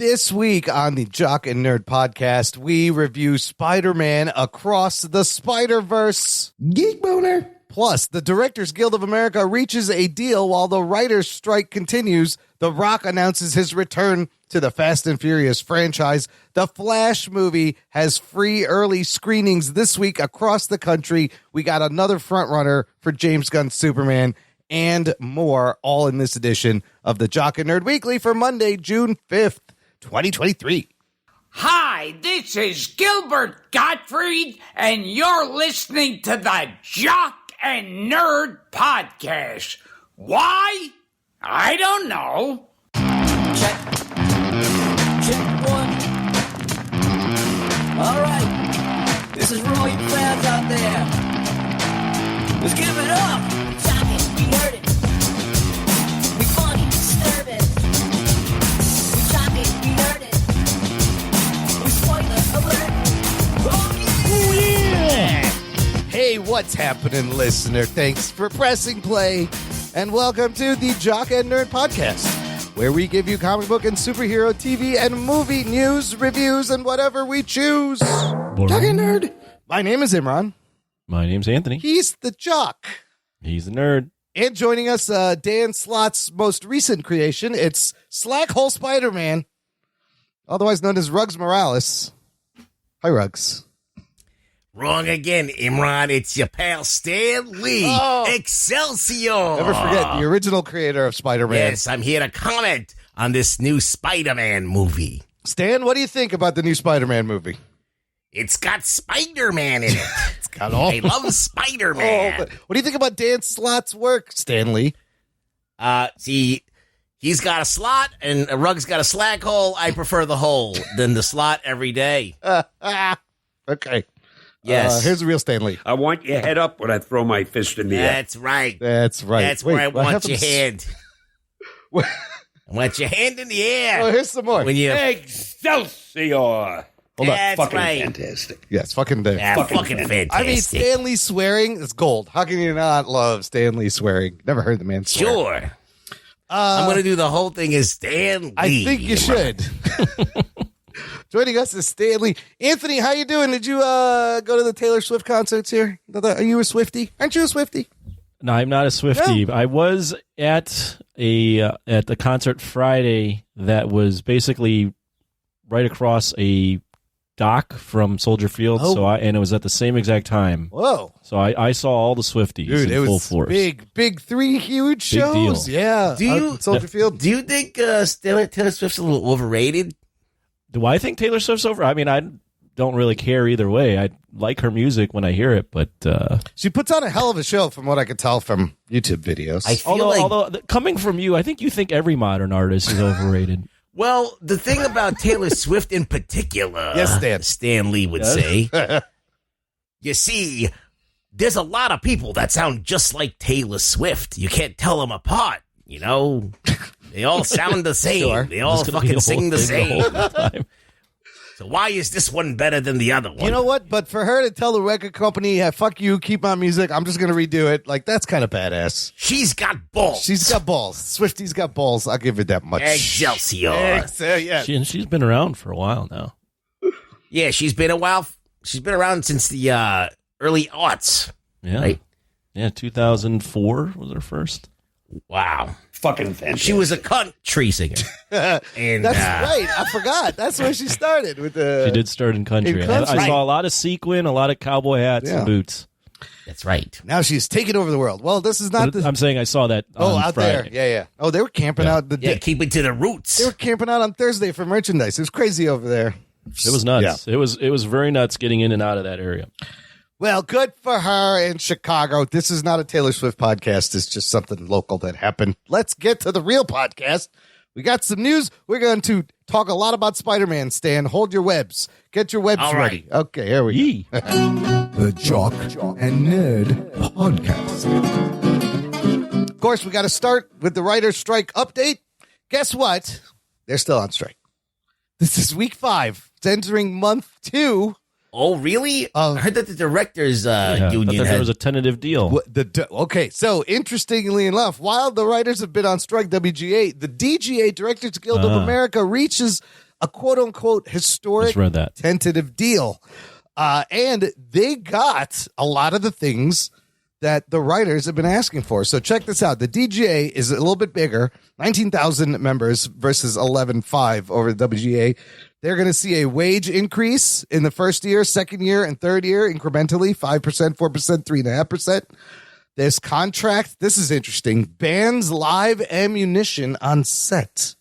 This week on the Jock and Nerd podcast, we review Spider-Man Across the Spider-Verse. Geek boner. Plus, the Directors Guild of America reaches a deal while the writers' strike continues. The Rock announces his return to the Fast and Furious franchise. The Flash movie has free early screenings this week across the country. We got another frontrunner for James Gunn's Superman and more, all in this edition of the Jock and Nerd Weekly for Monday, June 5th, 2023. Hi, this is Gilbert Gottfried, and you're listening to the Jock and Nerd Podcast. Why? I don't know. Check one. All right. This is for all you fans out there. Let's give it up. Jock it, we heard it. We funny, disturb it. We jock it, we heard it. We spoiler alert. Oh yeah! Hey, what's happening, listener? Thanks for pressing play, and welcome to the Jock and Nerd Podcast, where we give you comic book and superhero TV and movie news, reviews, and whatever we choose. Jock and Nerd. My name is Imran. My name's Anthony. He's the Jock. He's a nerd. And joining us, Dan Slott's most recent creation, it's Slackhole Spider-Man, otherwise known as Ruggs Morales. Hi, Ruggs. Wrong again, Imran. It's your pal Stan Lee. Oh. Excelsior. Never forget, the original creator of Spider-Man. Yes, I'm here to comment on this new Spider-Man movie. Stan, what do you think about the new Spider-Man movie? It's got Spider-Man in it. It's got all. I love Spider-Man. But what do you think about Dan Slott's work, Stanley? See, he's got a slot and a Rug's got a slack hole. I prefer the hole than the slot every day. Okay. Yes. Here's the real Stanley. I want your head up when I throw my fist in the air. That's right. That's right. That's Wait, where I what want your happens- hand. What? I want your hand in the air. Oh, here's some more. When you Excelsior! Hold on. That's Fucking right. fantastic. Yes, fucking Dan. Yeah, fucking fantastic. I mean, Stanley swearing is gold. How can you not love Stanley swearing? Never heard the man swear. Sure. I'm going to do the whole thing as Stan Lee. I think you should. Joining us is Stanley. Anthony, how you doing? Did you go to the Taylor Swift concerts here? Are you a Swiftie? Aren't you a Swiftie? No, I'm not a Swiftie. No. I was at the concert Friday that was basically right across a dock from Soldier Field. Oh. And it was at the same exact time. Whoa. So I saw all the Swifties Dude, in it full was force. big, three huge Big shows. deal. Yeah. Do you- Soldier Field? Do you think Taylor Swift's a little overrated? Do I think Taylor Swift's over? I mean, I don't really care either way. I like her music when I hear it, but She puts on a hell of a show from what I could tell from YouTube videos. I feel like... although coming from you, I think you think every modern artist is overrated. Well, the thing about Taylor Swift in particular, Yes, Stan. Stan Lee would say, you see, there's a lot of people that sound just like Taylor Swift. You can't tell them apart, you know? They all sound the same. Sure. They all It's gonna be fucking whole sing the thing same. whole time. So why is this one better than the other one? You know what? But for her to tell the record company, yeah, fuck you, keep my music, I'm just going to redo it, like, that's kind of badass. She's got balls. She's got balls. Swiftie's got balls. I'll give it that much. Excelsior. Yeah. She's been around for a while now. Yeah, she's been a while. She's been around since the early aughts. Yeah. Right. Yeah, 2004 was her first. Wow. Fucking fantastic. She was a country singer. And That's right. I forgot. That's where she started with the. She did start in country. in country. I saw a lot of sequin, a lot of cowboy hats Yeah. and boots. That's right. Now she's taking over the world. Well, this is not the. I'm saying I saw that on out Friday. there. Yeah. Oh, they were camping out the. Yeah, keep it to the roots. They were camping out on Thursday for merchandise. It was crazy over there. It was nuts. Yeah. It was very nuts getting in and out of that area. Well, good for her in Chicago. This is not a Taylor Swift podcast. It's just something local that happened. Let's get to the real podcast. We got some news. We're going to talk a lot about Spider-Man, Stan. Hold your webs. Get your webs All ready. right. Okay, here we Yee. go. The Jock and Nerd Podcast. Of course, we got to start with the writer's strike update. Guess what? They're still on strike. This is week 5. It's entering month 2. Oh, really? I heard that the directors I thought union there had... was a tentative deal. Okay, so interestingly enough, while the writers have been on strike, WGA, the DGA, Directors Guild of America, reaches a quote unquote historic Just read that. tentative deal. And they got a lot of the things that the writers have been asking for. So check this out. The DGA is a little bit bigger, 19,000 members versus 11,500 over the WGA. They're going to see a wage increase in the first year, second year, and third year incrementally, 5%, 4%, 3.5%. This contract, this is interesting, bans live ammunition on set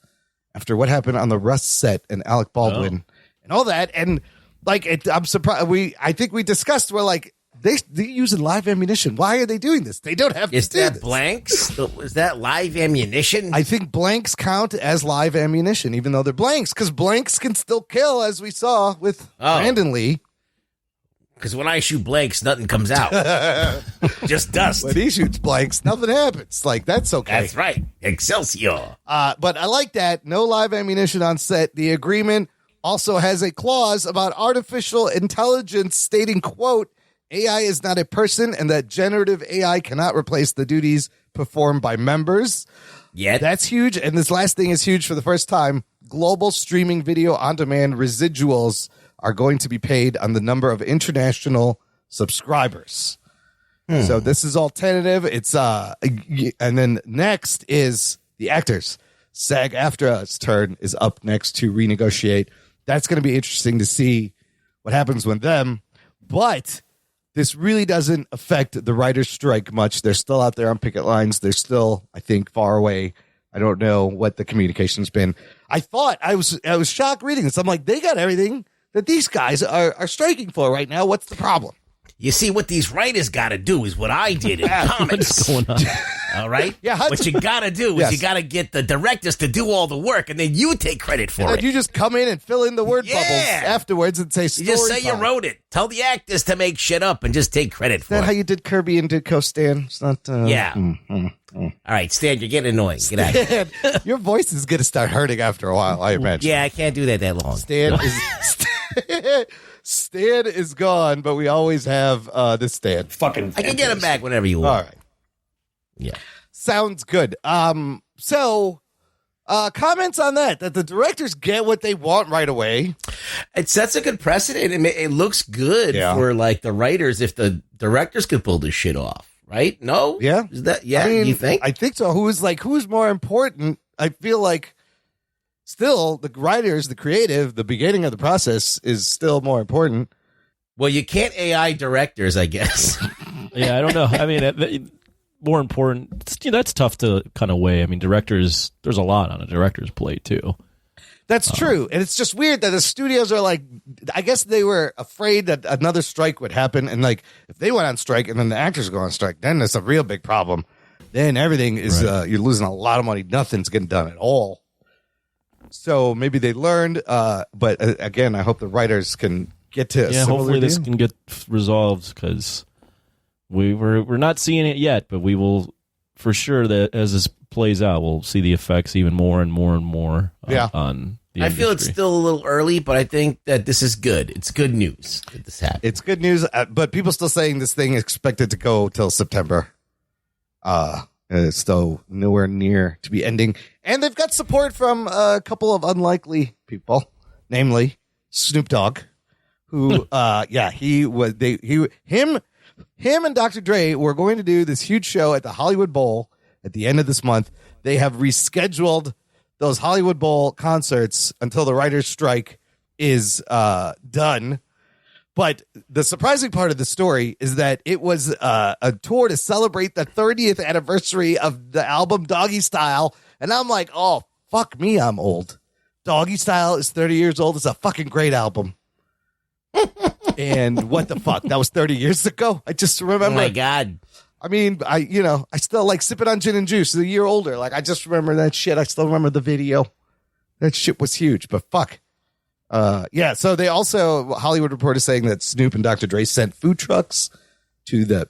after what happened on the Rust set and Alec Baldwin and all that. And like, I'm surprised. I think we discussed, we're like, they're using live ammunition. Why are they doing this? They don't have to do this. Is that blanks? Is that live ammunition? I think blanks count as live ammunition, even though they're blanks, because blanks can still kill, as we saw with Brandon Lee. Because when I shoot blanks, nothing comes out. Just dust. When he shoots blanks, nothing happens. Like, that's okay. That's right. Excelsior. But I like that. No live ammunition on set. The agreement also has a clause about artificial intelligence stating, quote, AI is not a person and that generative AI cannot replace the duties performed by members. Yeah. That's huge. And this last thing is huge for the first time. Global streaming video on demand residuals are going to be paid on the number of international subscribers. So this is all tentative. It's and then next is the actors. SAG-AFTRA's turn is up next to renegotiate. That's going to be interesting to see what happens with them. But this really doesn't affect the writers' strike much. They're still out there on picket lines. They're still, I think, far away. I don't know what the communication's been. I was shocked reading this. I'm like, they got everything that these guys are striking for right now. What's the problem? You see, what these writers got to do is what I did in comics. What's going on? All right? Yeah, what you got to do is Yes. you got to get the directors to do all the work, and then you take credit for And it. you just come in and fill in the word bubbles afterwards and say You story just say you time. wrote it. Tell the actors to make shit up and just take credit Is for that how it. you did Kirby and Ditko, Stan? It's not. Yeah. All right, Stan, you're getting annoying. Get out of here. Your voice is going to start hurting after a while, I imagine. Yeah, I can't do that long. Stan is gone, but we always have this Stan. Fucking I can get him back whenever you All want. right. Yeah. Sounds good. So comments on that the directors get what they want right away. It sets a good precedent. It looks good for like the writers if the directors could pull this shit off, right? No? Yeah. Is that I mean, you think? I think so. Who's more important? I feel like still the writers, the creative, the beginning of the process is still more important. Well, you can't AI directors, I guess. Yeah, I don't know. I mean, more important, that's tough to kind of weigh. I mean, directors, there's a lot on a director's plate, too. That's true. And it's just weird that the studios are like, I guess they were afraid that another strike would happen. And like, if they went on strike and then the actors go on strike, then it's a real big problem. Then everything is, you're losing a lot of money. Nothing's getting done at all. So maybe they learned. But again, I hope the writers can get to a similar hopefully this deal. can get resolved because we're not seeing it yet, but we will for sure that as this plays out, we'll see the effects even more and more and more on the I feel it's industry. still a little early, but I think that this is good. It's good news that this happened. It's good news, but people still saying this thing is expected to go till September. It's still nowhere near to be ending, and they've got support from a couple of unlikely people, namely Snoop Dogg, who, him and Dr. Dre were going to do this huge show at the Hollywood Bowl at the end of this month. They have rescheduled those Hollywood Bowl concerts until the writers' strike is done. But the surprising part of the story is that it was a tour to celebrate the 30th anniversary of the album Doggy Style. And I'm like, oh, fuck me, I'm old. Doggy Style is 30 years old. It's a fucking great album. And what the fuck? That was 30 years ago? I just remember. Oh, my God. I mean, I still like sipping on gin and juice a year older. Like, I just remember that shit. I still remember the video. That shit was huge, but fuck. So they also, Hollywood Reporter is saying that Snoop and Dr. Dre sent food trucks to the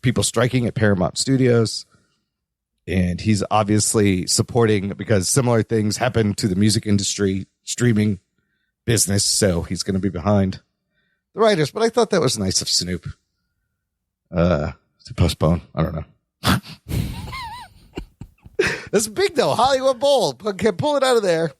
people striking at Paramount Studios. And he's obviously supporting because similar things happen to the music industry, streaming business. So he's going to be behind the writers. But I thought that was nice of Snoop to postpone. I don't know. That's big, though. Hollywood Bowl. Pull it out of there.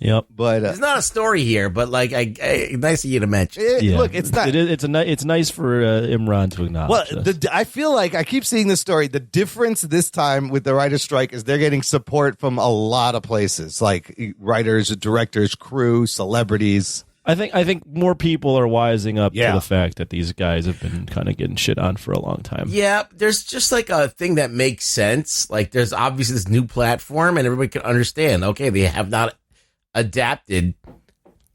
Yep. But There's not a story here, but like, nice of you to mention. look, it's not. It's nice for Imran to acknowledge. Well, this. I feel like I keep seeing this story. The difference this time with the writer's strike is they're getting support from a lot of places, like writers, directors, crew, celebrities. I think more people are wising up Yeah. to the fact that these guys have been kind of getting shit on for a long time. Yeah, there's just like a thing that makes sense. Like, there's obviously this new platform, and everybody can understand. Okay, they have not adapted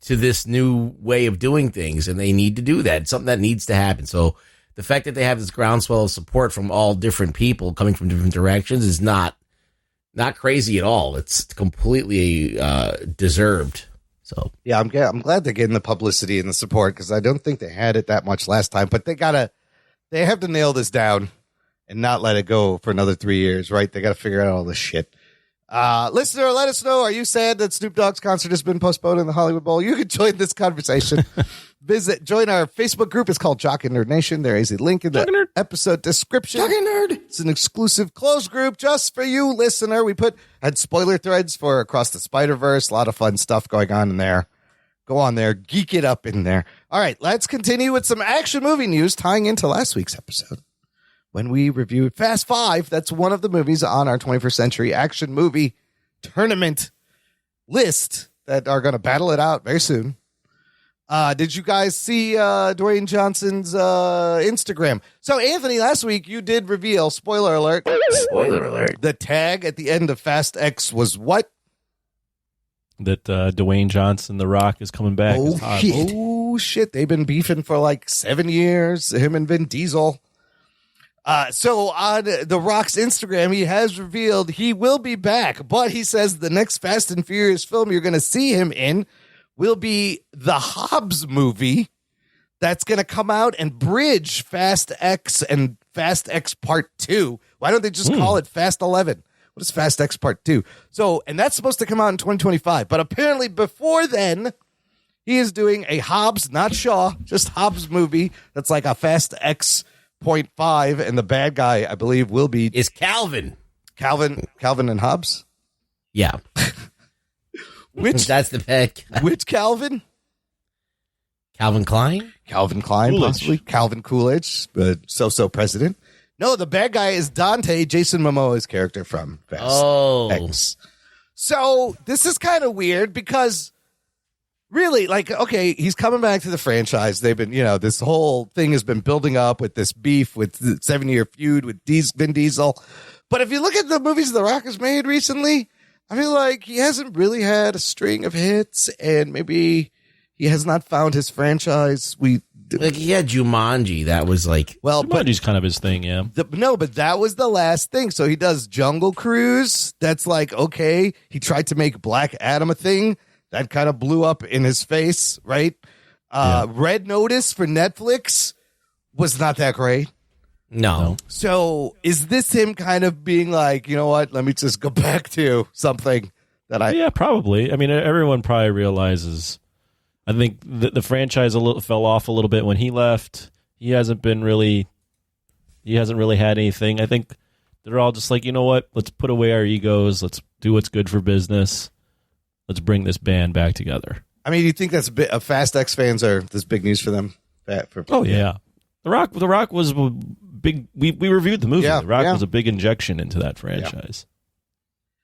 to this new way of doing things, and they need to do that. It's something that needs to happen. So the fact that they have this groundswell of support from all different people coming from different directions is not crazy at all. It's completely deserved. So Yeah, I'm glad they're getting the publicity and the support because I don't think they had it that much last time. But they have to nail this down and not let it go for another 3 years, right? They got to figure out all this shit. Listener, let us know. Are you sad that Snoop Dogg's concert has been postponed in the Hollywood Bowl? You can join this conversation. Join our Facebook group. It's called Jock and Nerd Nation. There is a link in the episode description. Jock and Nerd. It's an exclusive closed group just for you, listener. We had spoiler threads for Across the Spider-Verse. A lot of fun stuff going on in there. Go on there. Geek it up in there. All right, let's continue with some action movie news tying into last week's episode. When we reviewed Fast 5, that's one of the movies on our 21st Century Action Movie Tournament list that are going to battle it out very soon. Did you guys see Dwayne Johnson's Instagram? So, Anthony, last week you did reveal, spoiler alert, the tag at the end of Fast X was what? That Dwayne Johnson, The Rock, is coming back. Oh, shit. They've been beefing for like 7 years, him and Vin Diesel. So on The Rock's Instagram, he has revealed he will be back, but he says the next Fast and Furious film you're going to see him in will be the HOBBS movie that's going to come out and bridge Fast X and Fast X Part 2. Why don't they just call it Fast 11? What is Fast X Part 2? So, and that's supposed to come out in 2025. But apparently before then, he is doing a HOBBS, not Shaw, just HOBBS movie that's like a Fast X 0.5, and the bad guy, I believe, will be... is Calvin and Hobbs? Yeah. That's the pick. Which Calvin? Calvin Klein? Calvin Klein, Coolidge. possibly. Calvin Coolidge, so president. No, the bad guy is Dante, Jason Momoa's character from Fast X. So this is kind of weird because really, like, okay, he's coming back to the franchise. They've been, this whole thing has been building up with this beef, with the 7-year feud with Vin Diesel. But if you look at the movies The Rock has made recently, I feel like he hasn't really had a string of hits, and maybe he has not found his franchise. Like, he had Jumanji. That was like... Well, but Jumanji's kind of his thing, yeah. but that was the last thing. So he does Jungle Cruise. That's like, okay, he tried to make Black Adam a thing. That kind of blew up in his face, right? Red Notice for Netflix was not that great. No. So is this him kind of being like, you know what, let me just go back to something that Yeah, probably. I mean, everyone probably realizes. I think the franchise fell off a little bit when he left. He hasn't really had anything. I think they're all just like, you know what? Let's put away our egos. Let's do what's good for business. Let's bring this band back together. I mean, you think that's a bit of Fast X fans are this big news for them? Oh yeah, The Rock was a big. We reviewed the movie. Yeah, The Rock yeah. was a big injection into that franchise.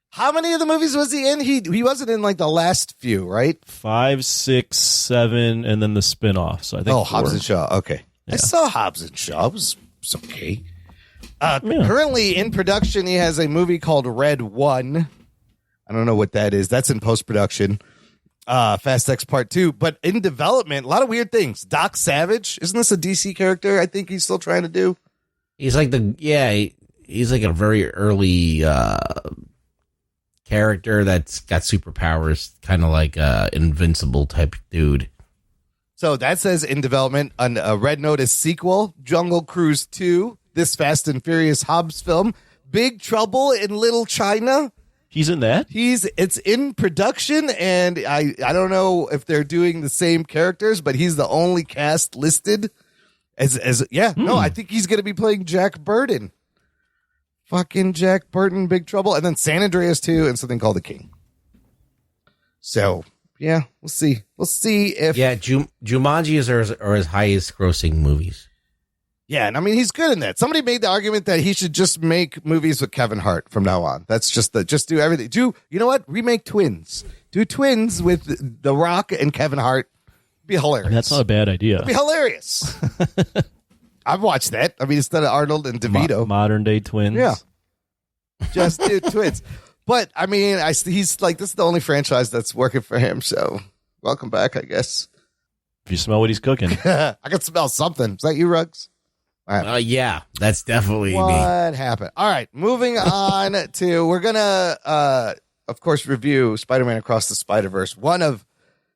How many of the movies was he in? He wasn't in like the last few, right? 5, 6, 7, and then the spinoff. So I think 4. Hobbs and Shaw. Okay, Yeah. I saw Hobbs and Shaw. It was okay. Currently in production, he has a movie called Red One. I don't know what that is. That's in post-production. Fast X Part 2. But in development, a lot of weird things. Doc Savage. Isn't this a DC character I think he's still trying to do? He's like he's like a very early character that's got superpowers, kind of like invincible type dude. So that says in development a Red Notice sequel, Jungle Cruise 2, this Fast and Furious Hobbs film, Big Trouble in Little China. He's in that? It's in production, and I don't know if they're doing the same characters, but he's the only cast listed No, I think he's going to be playing Jack Burton. Fucking Jack Burton, Big Trouble, and then San Andreas 2 and something called The King. So yeah, we'll see. We'll see if Jumanji are his highest grossing movies. Yeah, and I mean he's good in that. Somebody made the argument that he should just make movies with Kevin Hart from now on. That's just do everything. You know what? Remake Twins. Do Twins with The Rock and Kevin Hart. Be hilarious. That's not a bad idea. It'd be hilarious. I've watched that. I mean, instead of Arnold and DeVito, modern day twins. Yeah, just do Twins. But I mean, he's like, this is the only franchise that's working for him. So welcome back, I guess. If you smell what he's cooking, I can smell something. Is that you, Ruggs? Yeah, that's definitely me. What happened? All right, moving on to, we're going to, of course, review Spider-Man Across the Spider-Verse, one of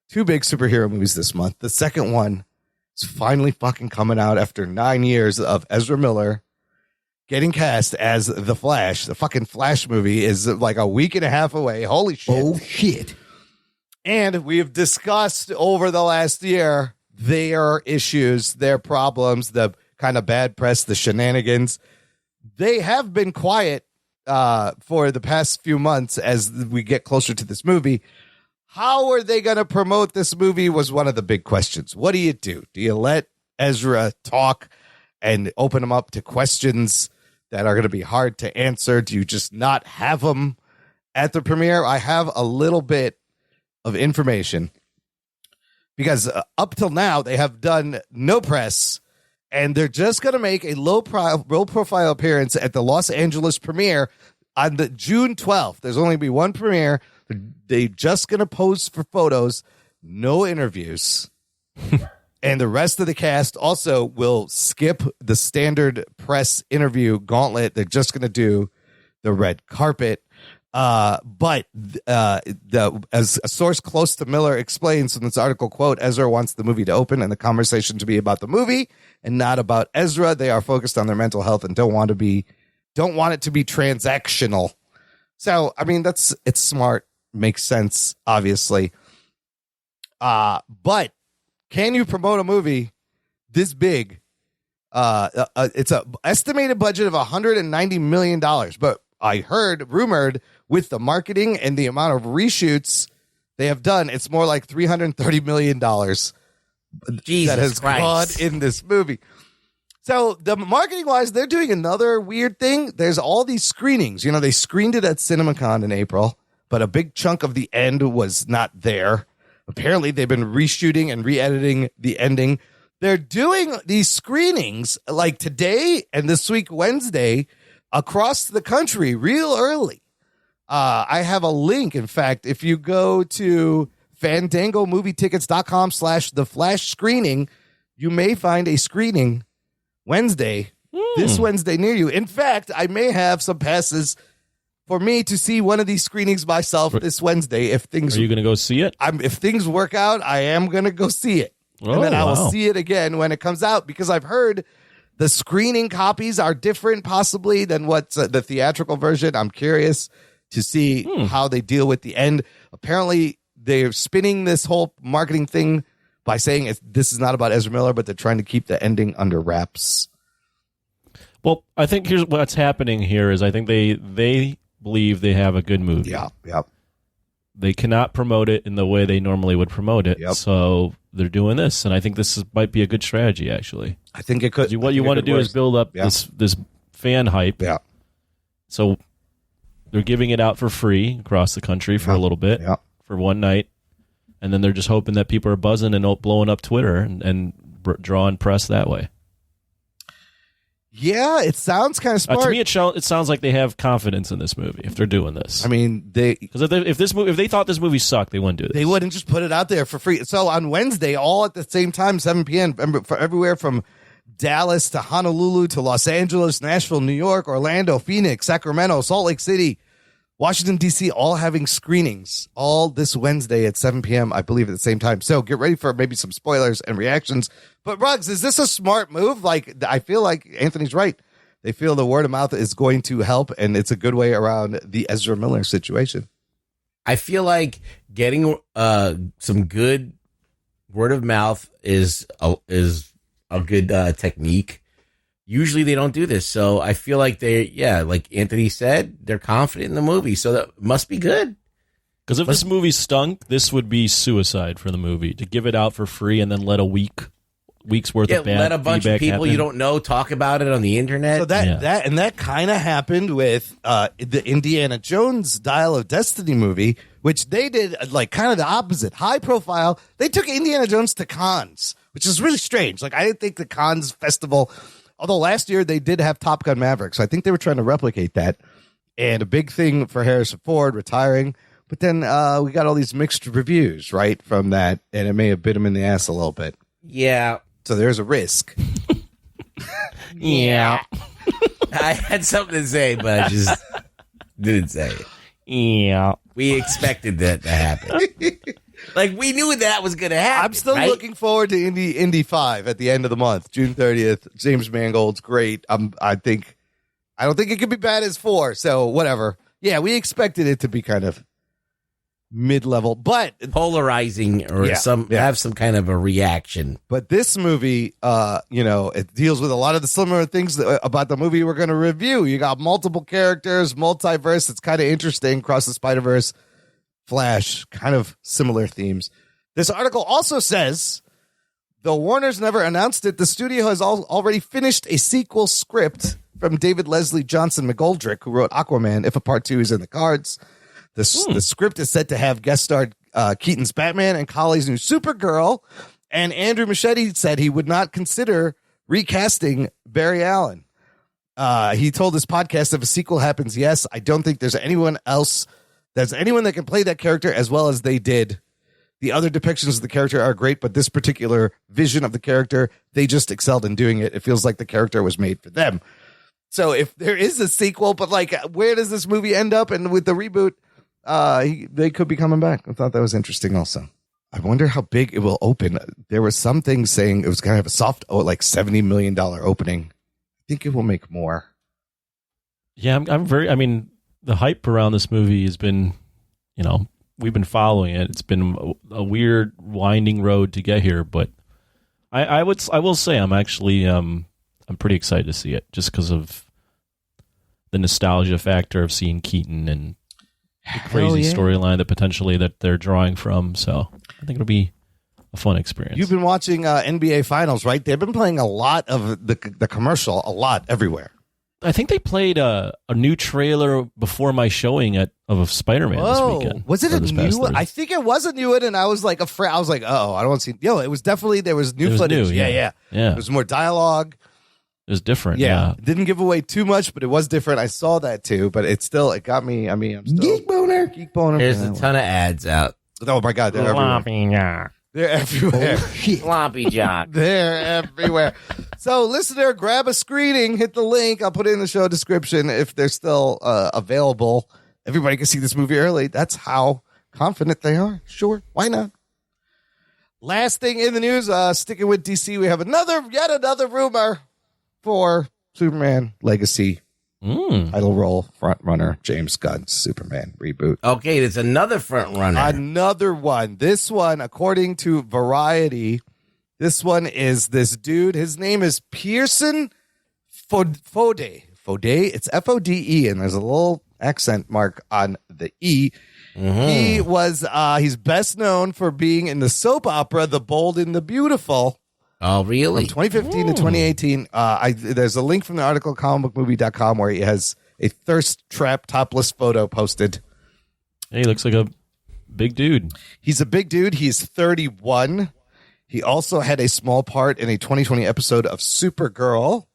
two big superhero movies this month. The second one is finally fucking coming out after 9 years of Ezra Miller getting cast as the Flash. The fucking Flash movie is like a week and a half away. Holy shit. Oh, shit. And we've discussed over the last year their issues, their problems, the kind of bad press, the shenanigans. They have been quiet for the past few months as we get closer to this movie. How are they going to promote this movie was one of the big questions. What do? Do you let Ezra talk and open him up to questions that are going to be hard to answer? Do you just not have him at the premiere? I have a little bit of information because up till now they have done no press, and they're just going to make a low profile appearance at the Los Angeles premiere on the June 12th. There's only be one premiere. They're just going to pose for photos, no interviews. And the rest of the cast also will skip the standard press interview gauntlet. They're just going to do the red carpet. But as a source close to Miller explains in this article, quote, Ezra wants the movie to open and the conversation to be about the movie and not about Ezra. They are focused on their mental health and don't want it to be transactional. So, I mean, it's smart, makes sense, obviously. But can you promote a movie this big? It's a estimated budget of $190 million, but I rumored with the marketing and the amount of reshoots they have done, it's more like $330 million that has gone in this movie. So the marketing wise, they're doing another weird thing. There's all these screenings. You know, they screened it at CinemaCon in April, but a big chunk of the end was not there. Apparently, they've been reshooting and re-editing the ending. They're doing these screenings like today and this week, Wednesday, across the country real early. I have a link. In fact, if you go to fandangomovietickets.com/the flash screening, you may find a screening Wednesday, this Wednesday near you. In fact, I may have some passes for me to see one of these screenings myself this Wednesday. Are you going to go see it? If things work out, I am going to go see it. And then I will see it again when it comes out, because I've heard the screening copies are different possibly than what's the theatrical version. I'm curious to see how they deal with the end. Apparently, they're spinning this whole marketing thing by saying this is not about Ezra Miller, but they're trying to keep the ending under wraps. Well, I think here's what's happening here is I think they believe they have a good movie. Yeah. They cannot promote it in the way they normally would promote it. Yep. So they're doing this, and I think might be a good strategy, actually. I think it could. What you want to do is build up this fan hype. Yeah. So they're giving it out for free across the country for a little bit, for one night, and then they're just hoping that people are buzzing and blowing up Twitter and drawing press that way. Yeah, it sounds kind of smart. To me, it sounds like they have confidence in this movie if they're doing this. I mean, because if they thought this movie sucked, they wouldn't do this. They wouldn't just put it out there for free. So on Wednesday, all at the same time, 7 p.m., for everywhere from Dallas to Honolulu to Los Angeles, Nashville, New York, Orlando, Phoenix, Sacramento, Salt Lake City, Washington, D.C., all having screenings all this Wednesday at 7 p.m., I believe, at the same time. So get ready for maybe some spoilers and reactions. But, Ruggs, is this a smart move? Like, I feel like Anthony's right. They feel the word of mouth is going to help, and it's a good way around the Ezra Miller situation. I feel like getting some good word of mouth is a good technique. Usually they don't do this, so I feel like like Anthony said, they're confident in the movie, so that must be good. Because if this movie stunk, this would be suicide for the movie, to give it out for free and then let a week's worth of bad let a bunch of feedback people happen. you don't know talk about it on the internet. So that kind of happened with the Indiana Jones Dial of Destiny movie, which they did like kind of the opposite, high profile. They took Indiana Jones to Cannes, which is really strange. Like I didn't think the Cannes festival, although last year they did have Top Gun Maverick, so I think they were trying to replicate that. And a big thing for Harrison Ford retiring. But then we got all these mixed reviews, right, from that, and it may have bit him in the ass a little bit. Yeah. So there's a risk. Yeah. I had something to say, but I just didn't say it. Yeah. We expected that to happen. Like, we knew that was going to happen. I'm still right? looking forward to Indy 5 at the end of the month, June 30th. James Mangold's great. I don't think it could be bad as 4, so whatever. Yeah, we expected it to be kind of mid-level, but polarizing or have some kind of a reaction. But this movie, it deals with a lot of the similar things about the movie we're going to review. You got multiple characters, multiverse. It's kind of interesting. Across the Spider-Verse, Flash, kind of similar themes. This article also says, though Warner's never announced it, the studio has already finished a sequel script from David Leslie Johnson McGoldrick, who wrote Aquaman, if a part 2 is in the cards. The script is set to have guest starred Keaton's Batman and Colley's new Supergirl, and Andrew Muschietti said he would not consider recasting Barry Allen. He told this podcast, if a sequel happens, yes, I don't think there's anyone that can play that character as well as they did. The other depictions of the character are great, but this particular vision of the character, they just excelled in doing it. It feels like the character was made for them. So if there is a sequel, but like, where does this movie end up? And with the reboot, they could be coming back. I thought that was interesting also. I wonder how big it will open. There were some things saying it was going to have a soft, like $70 million opening. I think it will make more. Yeah, the hype around this movie has been, we've been following it. It's been a weird winding road to get here, but I will say I'm actually, I'm pretty excited to see it just because of the nostalgia factor of seeing Keaton and the crazy storyline that they're drawing from. So I think it'll be a fun experience. You've been watching NBA Finals, right? They've been playing a lot of the commercial, a lot everywhere. I think they played a new trailer before my showing of Spider-Man this weekend. Was it a new one? I think it was a new one, and I was like afraid. I was like, oh, I don't want to see. It was definitely, there was new footage. Yeah. There was more dialogue. It was different. Yeah. It didn't give away too much, but it was different. I saw that too, but it got me. I mean, I'm still Geek boner. There's a ton of ads out. Oh my God, they're everywhere. They're everywhere. Sloppy Jock. They're everywhere. So, listener, grab a screening, hit the link. I'll put it in the show description if they're still available. Everybody can see this movie early. That's how confident they are. Sure, why not? Last thing in the news, sticking with DC, we have yet another rumor for Superman Legacy title role frontrunner James Gunn's Superman reboot. Okay, there's another frontrunner. Another one. This one, according to Variety, this one is this dude. His name is Pierson Fodé. Fodé. It's Fode, and there's a little accent mark on the E. Mm-hmm. He's best known for being in the soap opera The Bold and the Beautiful. Oh, really? From 2015 to 2018. There's a link from the article, comicbookmovie.com, where he has a thirst trap topless photo posted. Hey, he looks like a big dude. He's a big dude. He's 31. He also had a small part in a 2020 episode of Supergirl.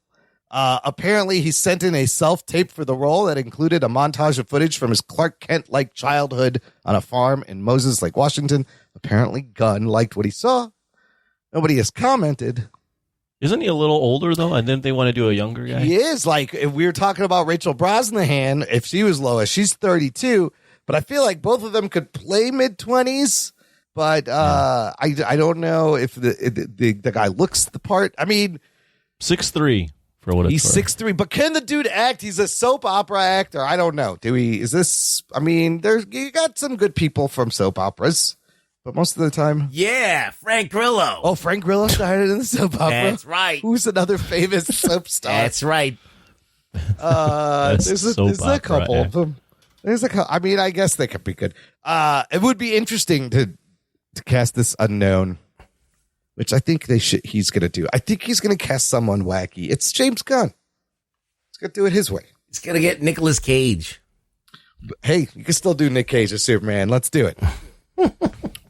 Apparently, he sent in a self-tape for the role that included a montage of footage from his Clark Kent-like childhood on a farm in Moses Lake, Washington. Apparently, Gunn liked what he saw. Nobody has commented. Isn't he a little older, though? And then they want to do a younger guy? He is. Like, if we were talking about Rachel Brosnahan, if she was Lois, she's 32. But I feel like both of them could play mid-20s. But I don't know if the guy looks the part. I mean, 6'3", for what it's worth. He's 6'3", but can the dude act? He's a soap opera actor. I don't know. You got some good people from soap operas. But most of the time... Yeah, Frank Grillo. Oh, Frank Grillo started in the soap opera. That's right. Who's another famous soap star? That's right. There's a couple of them. There's I mean, I guess they could be good. It would be interesting to cast this unknown, which I think he's going to do. I think he's going to cast someone wacky. It's James Gunn. He's going to do it his way. He's going to get Nicolas Cage. Hey, you can still do Nick Cage as Superman. Let's do it.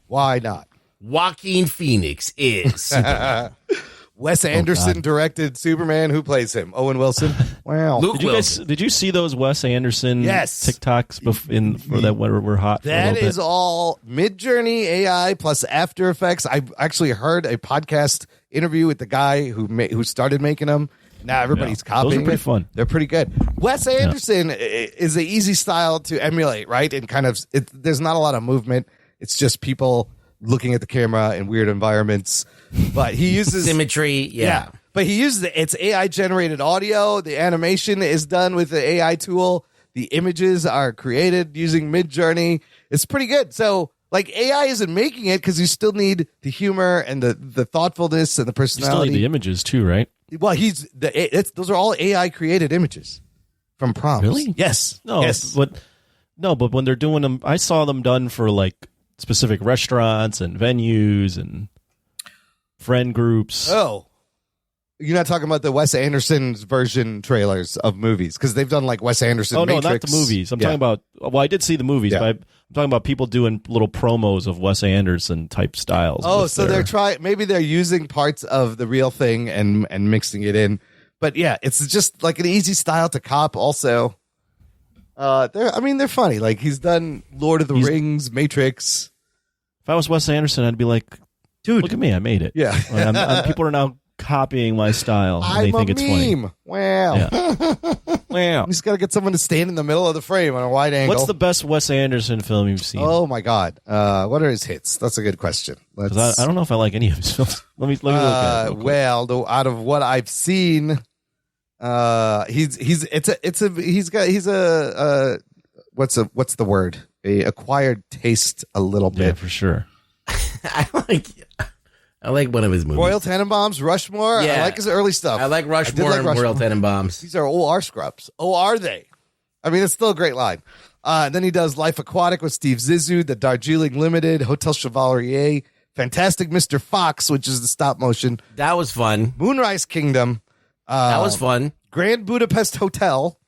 Why not? Joaquin Phoenix is Superman. Wes Anderson directed Superman. Who plays him? Owen Wilson. Wow. Luke Wilson. Did you see those Wes Anderson TikToks that were hot? That is all Mid-Journey AI plus After Effects. I actually heard a podcast interview with the guy who started making them. Now everybody's copying. Those are pretty fun. They're pretty good. Wes Anderson is an easy style to emulate, right? And kind of, there's not a lot of movement. It's just people looking at the camera in weird environments. But he uses symmetry. Yeah. But he uses it's AI generated audio. The animation is done with the AI tool. The images are created using Mid-Journey. It's pretty good. So, like, AI isn't making it because you still need the humor and the thoughtfulness and the personality. You still need the images too, right? Well, those are all AI created images from prompts. Really? Yes. No. Yes. But when they're doing them, I saw them done for like specific restaurants and venues and friend groups. Oh, you're not talking about the Wes Anderson's version trailers of movies because they've done like Wes Anderson. Oh no, Matrix. not the movies. I'm talking about. Well, I did see the movies, but I'm talking about people doing little promos of Wes Anderson type styles. Oh, so maybe they're using parts of the real thing and mixing it in. But yeah, it's just like an easy style to cop. Also, they're funny. Like he's done Lord of the Rings, Matrix. If I was Wes Anderson, I'd be like, dude, look at me, I made it. Yeah, people are now copying my style. And they think it's meme. funny. Wow. Yeah. Wow. You just got to get someone to stand in the middle of the frame on a wide angle. What's the best Wes Anderson film you've seen? Oh my God. What are his hits? That's a good question. I don't know if I like any of his films. Let me look at it. Well, out of what I've seen, what's the word? A acquired taste a little bit. Yeah, for sure. I like one of his movies. Royal Tenenbaums, Rushmore. Yeah. I like his early stuff. I like Rushmore and Royal Tenenbaums. These are OR scrubs. Oh, are they? I mean, it's still a great line. Then he does Life Aquatic with Steve Zissou, The Darjeeling Limited, Hotel Chevalier, Fantastic Mr. Fox, which is the stop motion. That was fun. Moonrise Kingdom. That was fun. Grand Budapest Hotel.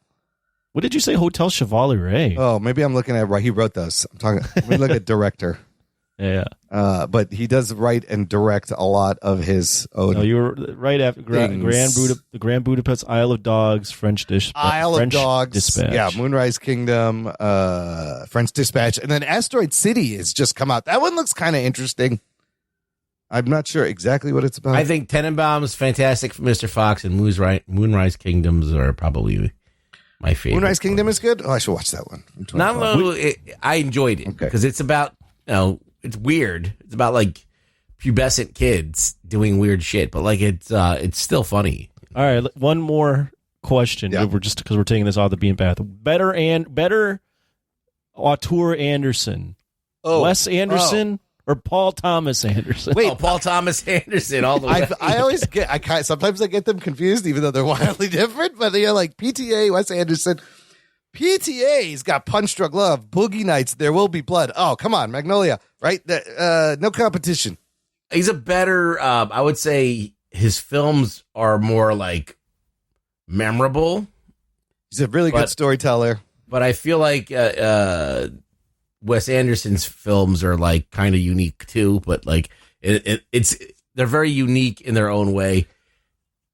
What did you say? Hotel Chevalier. Oh, maybe I'm looking at he wrote those. Let me look at director. Yeah. But he does write and direct a lot of his own. No, you were right after the Grand Budapest, Isle of Dogs, French Dogs, Dispatch. Yeah, Moonrise Kingdom, French Dispatch, and then Asteroid City has just come out. That one looks kind of interesting. I'm not sure exactly what it's about. I think Tenenbaums, Fantastic Mr. Fox, and Moonrise Kingdoms are probably my favorite. Moonrise Kingdom is good. Oh, I should watch that one. I enjoyed it because it's about it's weird. It's about like pubescent kids doing weird shit, but like it's still funny. All right, one more question. Yeah. We're just because we're taking this off the beaten path. Better auteur Anderson, Wes Anderson or Paul Thomas Anderson? Wait, Paul Thomas Anderson all the way. I always sometimes I get them confused, even though they're wildly different. But like PTA, Wes Anderson. PTA's got Punch Drunk Love, Boogie Nights, There Will Be Blood. Oh, come on, Magnolia, right? No competition. He's a better, I would say his films are more like memorable. He's a really good storyteller. But I feel like Wes Anderson's films are like kind of unique too, but like they're very unique in their own way.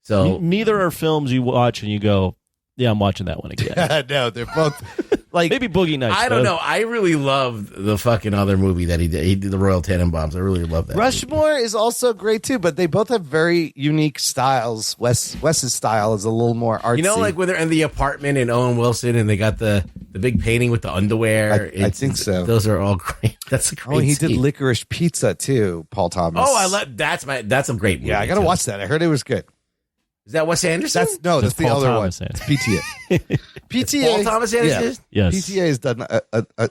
So neither are films you watch and you go, yeah, I'm watching that one again. No, they're both like maybe Boogie Nights. I don't know. I really love the fucking other movie that he did. He did the Royal Tenenbaums. I really love that. Rushmore is also great too, but they both have very unique styles. Wes's style is a little more artsy. You know, like when they're in the apartment in Owen Wilson and they got the big painting with the underwear. I think so. Those are all great. That's a great. Oh, he scene. did Licorice Pizza too. Paul Thomas. Oh, I love that's a great movie. Yeah, I gotta watch that. I heard it was good. Is that Wes Anderson? That's the Paul other Thomas one. Anderson. It's PTA. PTA. Paul Thomas Anderson? Yeah. Yes. PTA has done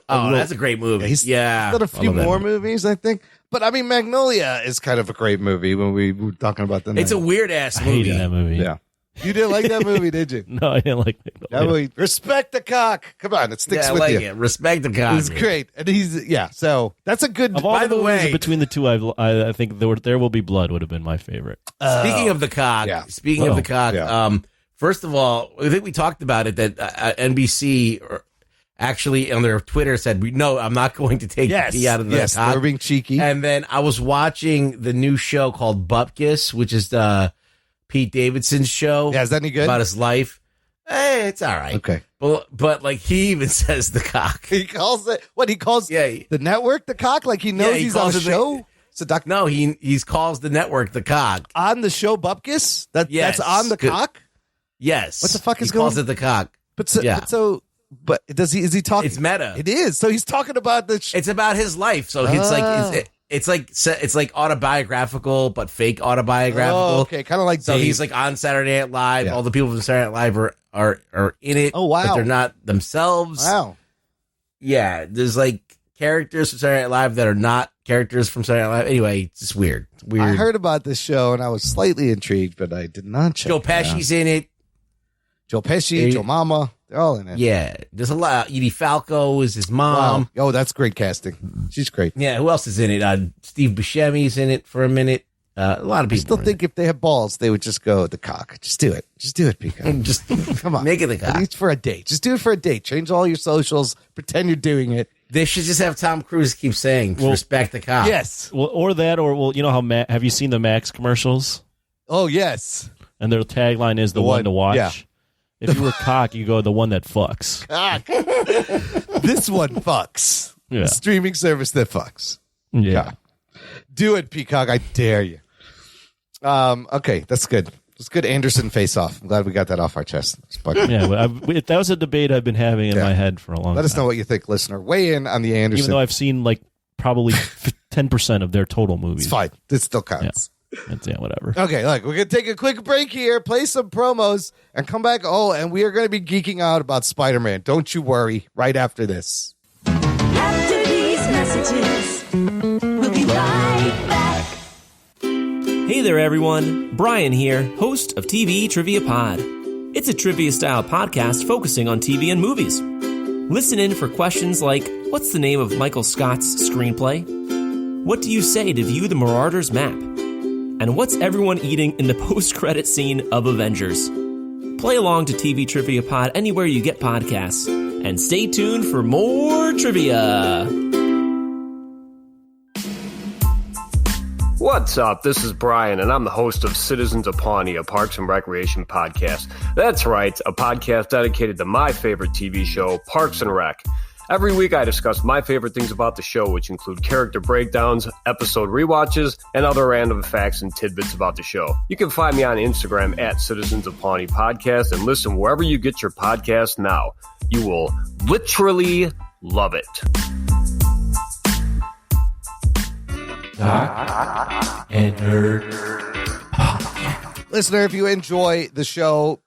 that's a great movie. He's done a few more movies, I think. But I mean, Magnolia is kind of a great movie when we were talking about the. It's a weird ass movie. I hated that movie. Yeah. You didn't like that movie, did you? No, I didn't like That movie, respect the cock. Come on, it sticks Yeah, I with like you. it. Respect the cock. It's great, and so that's a good. Of all By the the movies way- between the two, I think There Will Be Blood would have been my favorite. Speaking of the cock, Yeah. speaking of the cock, Yeah. first of all, I think we talked about it that NBC actually on their Twitter said, "No, I'm not going to take the pee out of the yes, cock." they're being cheeky. And then I was watching the new show called Bupkis, which is Pete Davidson's show. Yeah, is that any good? About his life. It's all right. Okay. But like he even says the cock. He calls it what he calls the network the cock, like he knows Yeah, he he's on calls the it the- show. So No, he calls the network the cock. on the show Bupkis. Yes. That's on the Good. cock. Yes. What the fuck is he calls going- it the cock. But does he? Is he talking? It's meta. It is. So he's talking about the. It's about his life. So it's like autobiographical, but fake autobiographical. Oh, okay, kind of like So Dave. he's like on Saturday Night Live. Yeah. All the people from Saturday Night Live are in it. Oh, wow. But they're not themselves. Wow. Yeah, there's like characters from Saturday Night Live that are not characters from Saturday Night Live. Anyway, it's just weird. It's weird. I heard about this show and I was slightly intrigued, but I did not check. Joe it out. Pesci's in it. Joe Pesci, Hey. Joe Mama, they're all in it. Yeah, there's a lot. Edie Falco is his mom. Wow. Oh, that's great casting. She's great. Yeah, who else is in it? Steve Buscemi's in it for a minute. A lot of I people. still are in think if they have balls, they would just go the cock. Just do it. Just do it, Peacock. it. Just Come on. make it the At cock. least for a date. Just do it for a date. Change all your socials. Pretend you're doing it. They should just have Tom Cruise keep saying, respect the cock. Yes. Well, or you know how have you seen the Max commercials? Oh, yes. And their tagline is the one to watch. yeah. If you were cock, you go the one that fucks. Cock. This one fucks. Yeah. Streaming service that fucks. Yeah. Cock. Do it, Peacock. I dare you. Okay, that's good. It's good Andersen face off. I'm glad we got that off our chest. Yeah, but that was a debate I've been having in my head for a long time. Let us know what you think, listener. Weigh in on the Andersen. Even though I've seen like probably 10% of their total movies. It's fine. It still counts. Yeah, whatever. Okay, look, we're going to take a quick break here, play some promos, and come back. Oh, and we are going to be geeking out about Spider-Man. Don't you worry, right after this. After these messages, we'll be right back. Hey there, everyone. Brian here, host of TV Trivia Pod. It's a trivia-style podcast focusing on TV and movies. Listen in for questions like, what's the name of Michael Scott's screenplay? What do you say to view the Marauders map? And what's everyone eating in the post-credit scene of Avengers? Play along to TV Trivia Pod anywhere you get podcasts. And stay tuned for more trivia. What's up? This is Brian, and I'm the host of Citizens of Pawnee, a Parks and Recreation podcast. That's right, a podcast dedicated to my favorite TV show, Parks and Rec. Every week I discuss my favorite things about the show, which include character breakdowns, episode rewatches, and other random facts and tidbits about the show. You can find me on Instagram at Citizens of Pawnee Podcast and listen wherever you get your podcast now. You will literally love it. And Listener, if you enjoy the show,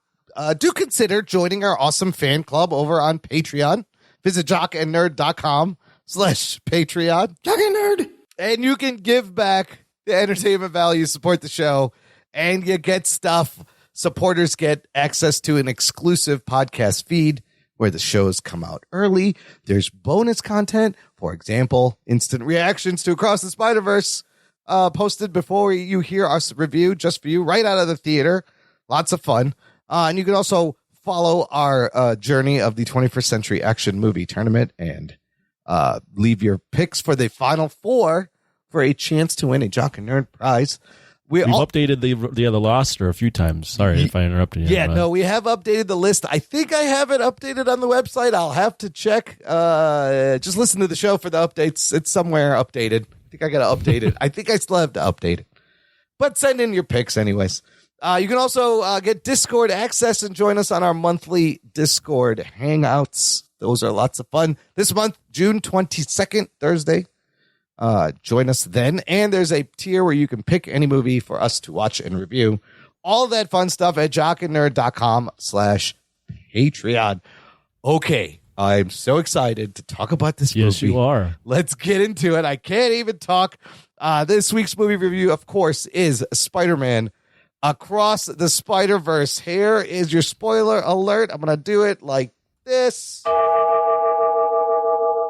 do consider joining our awesome fan club over on Patreon. Visit jockandnerd.com/Patreon. Jock and Nerd. And you can give back the entertainment value, support the show, and you get stuff. Supporters get access to an exclusive podcast feed where the shows come out early. There's bonus content. For example, instant reactions to Across the Spider-Verse posted before you hear us review, just for you, right out of the theater. Lots of fun. And you can also follow our journey of the 21st Century Action Movie Tournament and leave your picks for the Final Four for a chance to win a Jock and Nerd prize. We've updated the other roster a few times. Sorry if I interrupted you. Yeah, no, we have updated the list. I think I have it updated on the website. I'll have to check. Just listen to the show for the updates. It's somewhere updated. I think I got to update it. I think I still have to update it. But send in your picks anyways. You can also get Discord access and join us on our monthly Discord hangouts. Those are lots of fun. This month, June 22nd, Thursday. Join us then. And there's a tier where you can pick any movie for us to watch and review. All that fun stuff at jockandnerd.com/Patreon. Okay. I'm so excited to talk about this movie. Yes, you are. Let's get into it. I can't even talk. This week's movie review, of course, is Spider-Man Across the Spider-Verse. Here is your spoiler alert. I'm going to do it like this.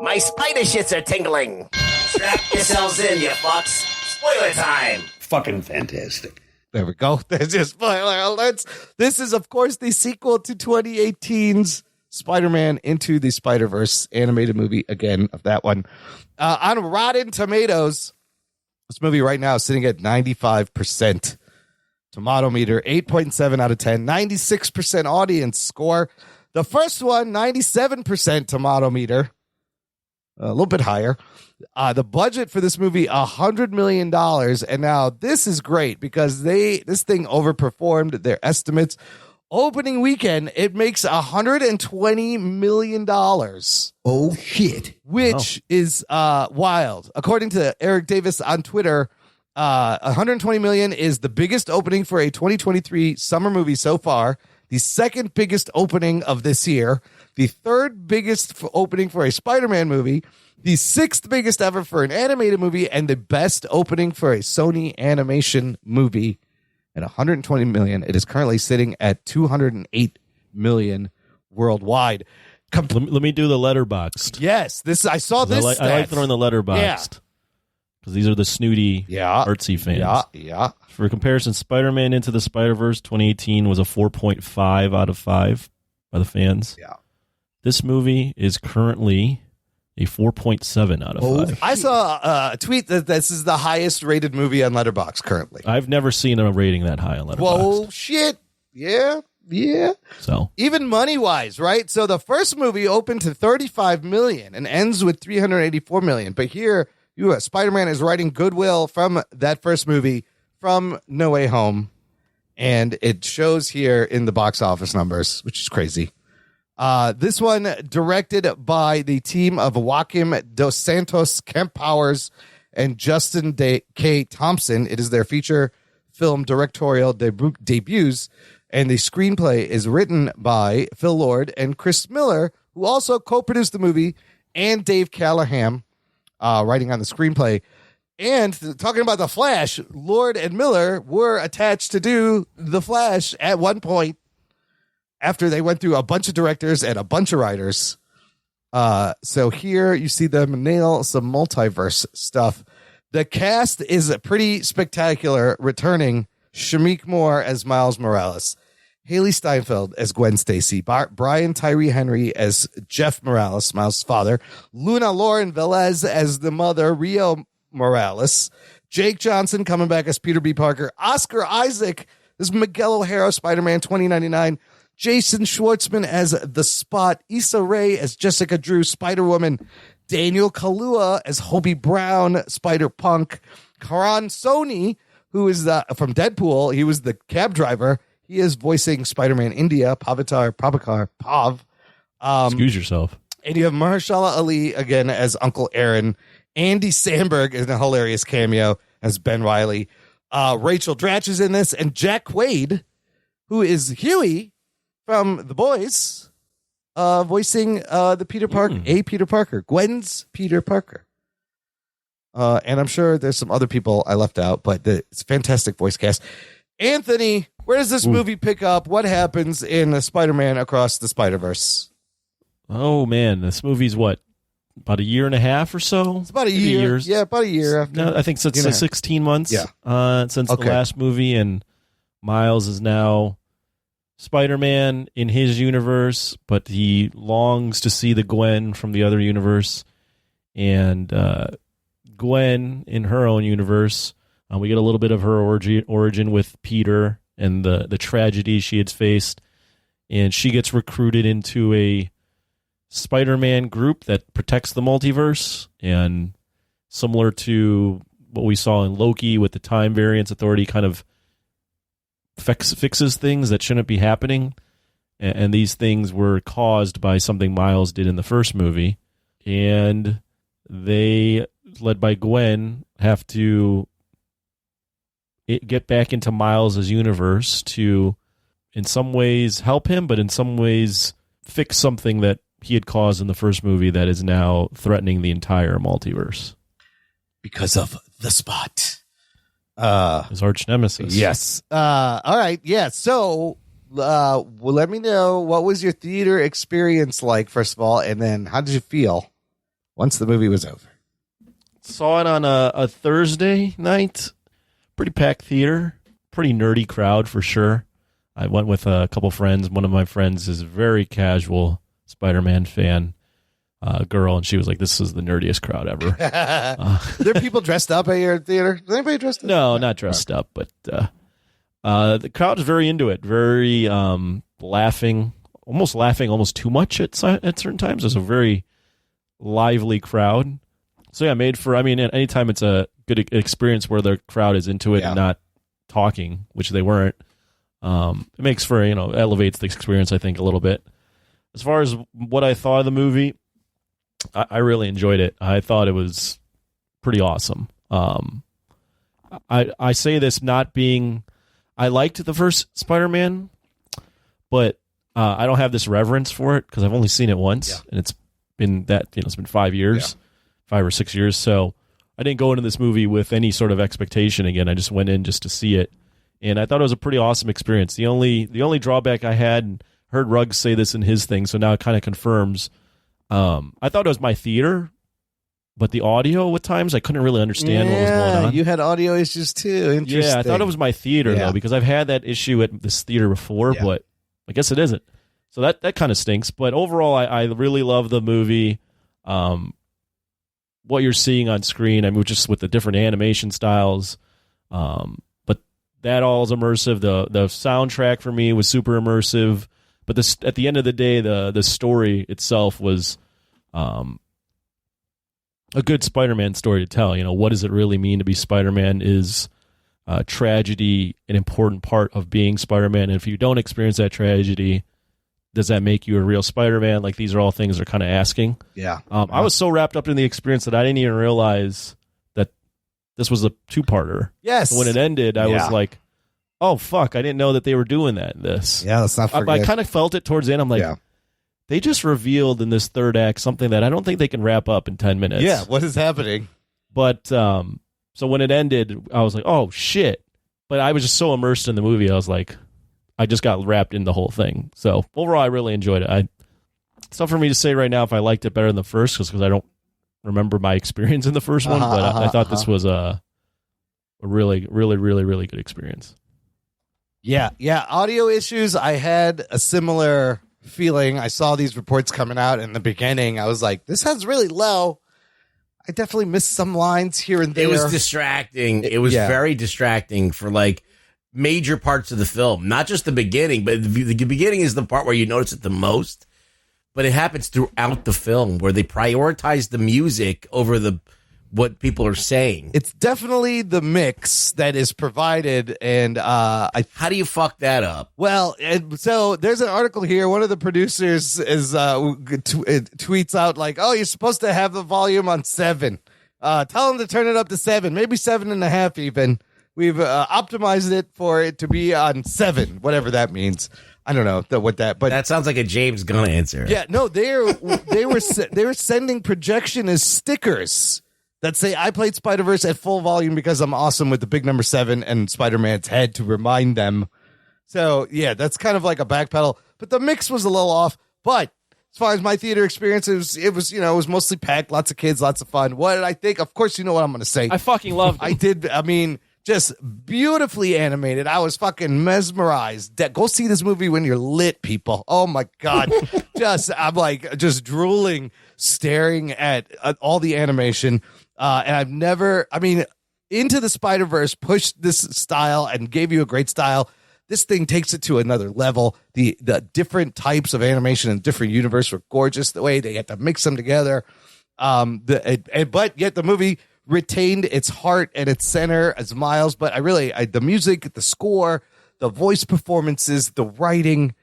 My spider shits are tingling. Strap yourselves in, you fucks. Spoiler time. Fucking fantastic. There we go. There's your spoiler alerts. This is, of course, the sequel to 2018's Spider-Man Into the Spider-Verse animated movie, again, of that one. On Rotten Tomatoes, this movie right now is sitting at 95%. Tomato meter, 8.7 out of 10. 96% audience score. The first one, 97% tomato meter. A little bit higher. The budget for this movie, $100 million. And now this is great because this thing overperformed their estimates. Opening weekend, it makes $120 million. Oh, shit. Which is wild. According to Eric Davis on Twitter, $120 million is the biggest opening for a 2023 summer movie so far. The second biggest opening of this year. The third biggest opening for a Spider-Man movie, the sixth biggest ever for an animated movie, and the best opening for a Sony animation movie at $120 million. It is currently sitting at $208 million worldwide. Let me do the letterboxed. Yes, I saw this. I like throwing the letterboxed because these are the snooty, artsy fans. Yeah. For comparison, Spider-Man Into the Spider-Verse 2018 was a 4.5 out of 5 by the fans. Yeah. This movie is currently a 4.7 out of 5. I saw a tweet that this is the highest rated movie on Letterboxd currently. I've never seen a rating that high on Letterboxd. Whoa, shit. Yeah. So even money-wise, right? So the first movie opened to $35 million and ends with $384 million. But here, Spider-Man is writing goodwill from that first movie from No Way Home. And it shows here in the box office numbers, which is crazy. This one directed by the team of Joaquim Dos Santos, Kemp Powers, and Justin K. Thompson. It is their feature film directorial debuts, and the screenplay is written by Phil Lord and Chris Miller, who also co-produced the movie, and Dave Callahan writing on the screenplay. And talking about The Flash, Lord and Miller were attached to do The Flash at one point, after they went through a bunch of directors and a bunch of writers. So here you see them nail some multiverse stuff. The cast is pretty spectacular, returning Shameik Moore as Miles Morales, Haley Steinfeld as Gwen Stacy, Brian Tyree Henry as Jeff Morales, Miles' father, Luna Lauren Velez as the mother, Rio Morales, Jake Johnson coming back as Peter B. Parker, Oscar Isaac as Miguel O'Hara, Spider-Man 2099, Jason Schwartzman as The Spot, Issa Rae as Jessica Drew, Spider-Woman, Daniel Kaluuya as Hobie Brown, Spider-Punk, Karan Soni, who is from Deadpool. He was the cab driver. He is voicing Spider-Man India, Pav. Excuse yourself. And you have Mahershala Ali again as Uncle Aaron. Andy Samberg is a hilarious cameo as Ben Reilly. Rachel Dratch is in this, and Jack Quaid, who is Huey from The Boys, voicing the Peter Parker, Peter Parker, Gwen's Peter Parker. And I'm sure there's some other people I left out, but it's a fantastic voice cast. Anthony, where does this movie pick up? What happens in Spider-Man Across the Spider-Verse? Oh, man. This movie's what? About a year and a half or so? It's about a year. Years. Yeah, about a year after. No, I think so. It's 16 months since the last movie, and Miles is now Spider-Man in his universe, but he longs to see the Gwen from the other universe. And Gwen in her own universe, we get a little bit of her origin with Peter and the tragedy she had faced. And she gets recruited into a Spider-Man group that protects the multiverse, and similar to what we saw in Loki with the Time Variance Authority, kind of fixes things that shouldn't be happening, and these things were caused by something Miles did in the first movie, and they, led by Gwen, have to get back into Miles' universe to, in some ways, help him, but in some ways fix something that he had caused in the first movie that is now threatening the entire multiverse. Because of The Spot. his arch nemesis. Yes. All right. Yeah. So, well, let me know, what was your theater experience like, first of all, and then how did you feel once the movie was over? Saw it on a Thursday night. Pretty packed theater. Pretty nerdy crowd for sure. I went with a couple friends. One of my friends is a very casual Spider-Man fan. Girl, and she was like, "This is the nerdiest crowd ever." There are people dressed up at your theater? Is anybody dressed up? No, not dressed up, but the crowd is very into it. Very laughing almost too much at certain times. It's a very lively crowd. So yeah, made for. I mean, anytime it's a good experience where the crowd is into it and not talking, which they weren't. It makes for elevates the experience, I think, a little bit. As far as what I thought of the movie, I really enjoyed it. I thought it was pretty awesome. I say this not being, I liked the first Spider-Man, but I don't have this reverence for it because I've only seen it once, and it's been it's been 5 years, 5 or 6 years. So I didn't go into this movie with any sort of expectation. Again, I just went in just to see it, and I thought it was a pretty awesome experience. The only drawback I had, and heard Ruggs say this in his thing, so now it kind of confirms. I thought it was my theater, but the audio at times I couldn't really understand what was going on. You had audio issues too. Interesting. Yeah, I thought it was my theater though, because I've had that issue at this theater before, but I guess it isn't. So that kind of stinks. But overall, I really love the movie. What you're seeing on screen, I mean, just with the different animation styles, but that all is immersive. The soundtrack for me was super immersive. But at the end of the day, the story itself was a good Spider-Man story to tell. What does it really mean to be Spider-Man? Is tragedy an important part of being Spider-Man? And if you don't experience that tragedy, does that make you a real Spider-Man? Like, these are all things they're kind of asking. Yeah. I was so wrapped up in the experience that I didn't even realize that this was a two-parter. Yes. So when it ended, I was like, oh, fuck, I didn't know that they were doing that in this. Yeah, let's not forget. I kind of felt it towards the end. I'm like, they just revealed in this third act something that I don't think they can wrap up in 10 minutes. Yeah, what is happening? But, so when it ended, I was like, oh, shit. But I was just so immersed in the movie, I was like, I just got wrapped in the whole thing. So overall, I really enjoyed it. It's tough for me to say right now if I liked it better than the first, because I don't remember my experience in the first one, but I thought this was a really, really, really, really good experience. Yeah. Audio issues. I had a similar feeling. I saw these reports coming out in the beginning. I was like, this sounds really low. I definitely missed some lines here and there. It was distracting. It was very distracting for like major parts of the film. Not just the beginning, but the beginning is the part where you notice it the most. But it happens throughout the film where they prioritize the music over what people are saying. It's definitely the mix that is provided, and how do you fuck that up? Well, so there's an article here. One of the producers is tweets out like, "Oh, you're supposed to have the volume on 7. Tell them to turn it up to 7, maybe 7.5 even. We've optimized it for it to be on 7, whatever that means." I don't know what that, but that sounds like a James Gunn answer. Yeah, no, they were sending projectionist stickers that say, "I played Spider-Verse at full volume because I'm awesome," with the big number 7 and Spider-Man's head to remind them. So, yeah, that's kind of like a backpedal. But the mix was a little off. But as far as my theater experience, it was mostly packed, lots of kids, lots of fun. What did I think? Of course, you know what I'm going to say. I fucking loved it. I did. I mean, just beautifully animated. I was fucking mesmerized. Go see this movie when you're lit, people. Oh, my God. I'm like just drooling, staring at all the animation. And I've never, Into the Spider-Verse pushed this style and gave you a great style. This thing takes it to another level. The different types of animation in different universe were gorgeous. The way they had to mix them together. But yet the movie retained its heart and its center as Miles. But the music, the score, the voice performances, the writing,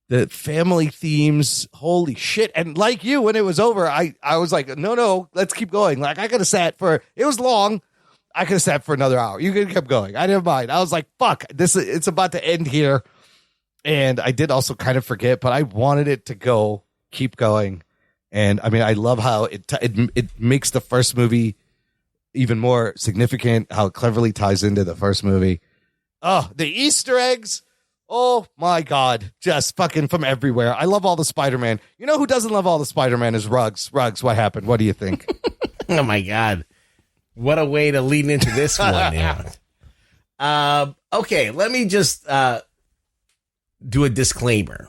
the family themes, holy shit. And like you, when it was over, I was like, no, let's keep going. Like, I could have sat it was long. I could have sat for another hour. You could have kept going. I didn't mind. I was like, fuck, it's about to end here. And I did also kind of forget, but I wanted it to keep going. And I love how it makes the first movie even more significant, how it cleverly ties into the first movie. Oh, the Easter eggs. Oh my God. Just fucking from everywhere. I love all the Spider-Man. You know who doesn't love all the Spider-Man is Ruggs. Ruggs, what happened? What do you think? Oh my God. What a way to lead into this one. Okay, let me just do a disclaimer.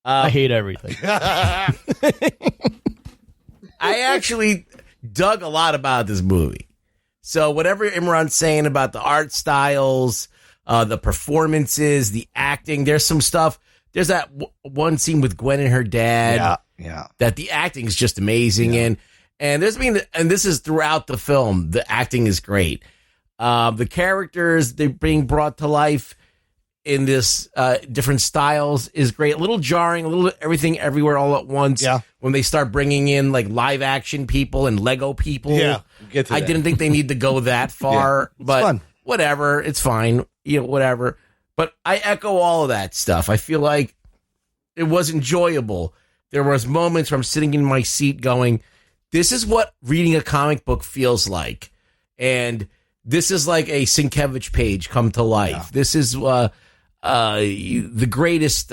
I hate everything. I actually dug a lot about this movie. So whatever Imran's saying about the art styles, the performances, the acting, there's some stuff. There's that one scene with Gwen and her dad. Yeah. That the acting is just amazing in. And this is throughout the film. The acting is great. The characters, they're being brought to life in this different styles is great. A little jarring, a little everything everywhere all at once. Yeah. When they start bringing in like live action people and Lego people. Yeah. Get to I that. didn't think they need to go that far, but fun. whatever. It's fine. Whatever. But I echo all of that stuff. I feel like it was enjoyable. There was moments where I'm sitting in my seat going, this is what reading a comic book feels like. And this is like a Sienkiewicz page come to life. Yeah. This is the greatest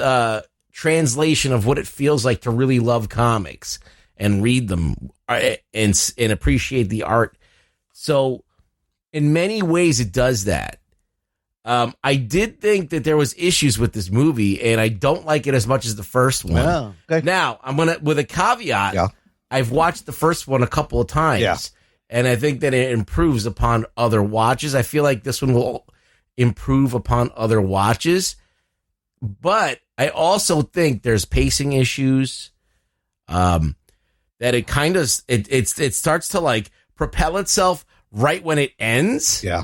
translation of what it feels like to really love comics and read them and appreciate the art. So in many ways, it does that. I did think that there was issues with this movie, and I don't like it as much as the first one. Oh, okay. Now, I'm gonna with a caveat. Yeah. I've watched the first one a couple of times, and I think that it improves upon other watches. I feel like this one will improve upon other watches, but I also think there's pacing issues. That it kind of it starts to like propel itself right when it ends. Yeah.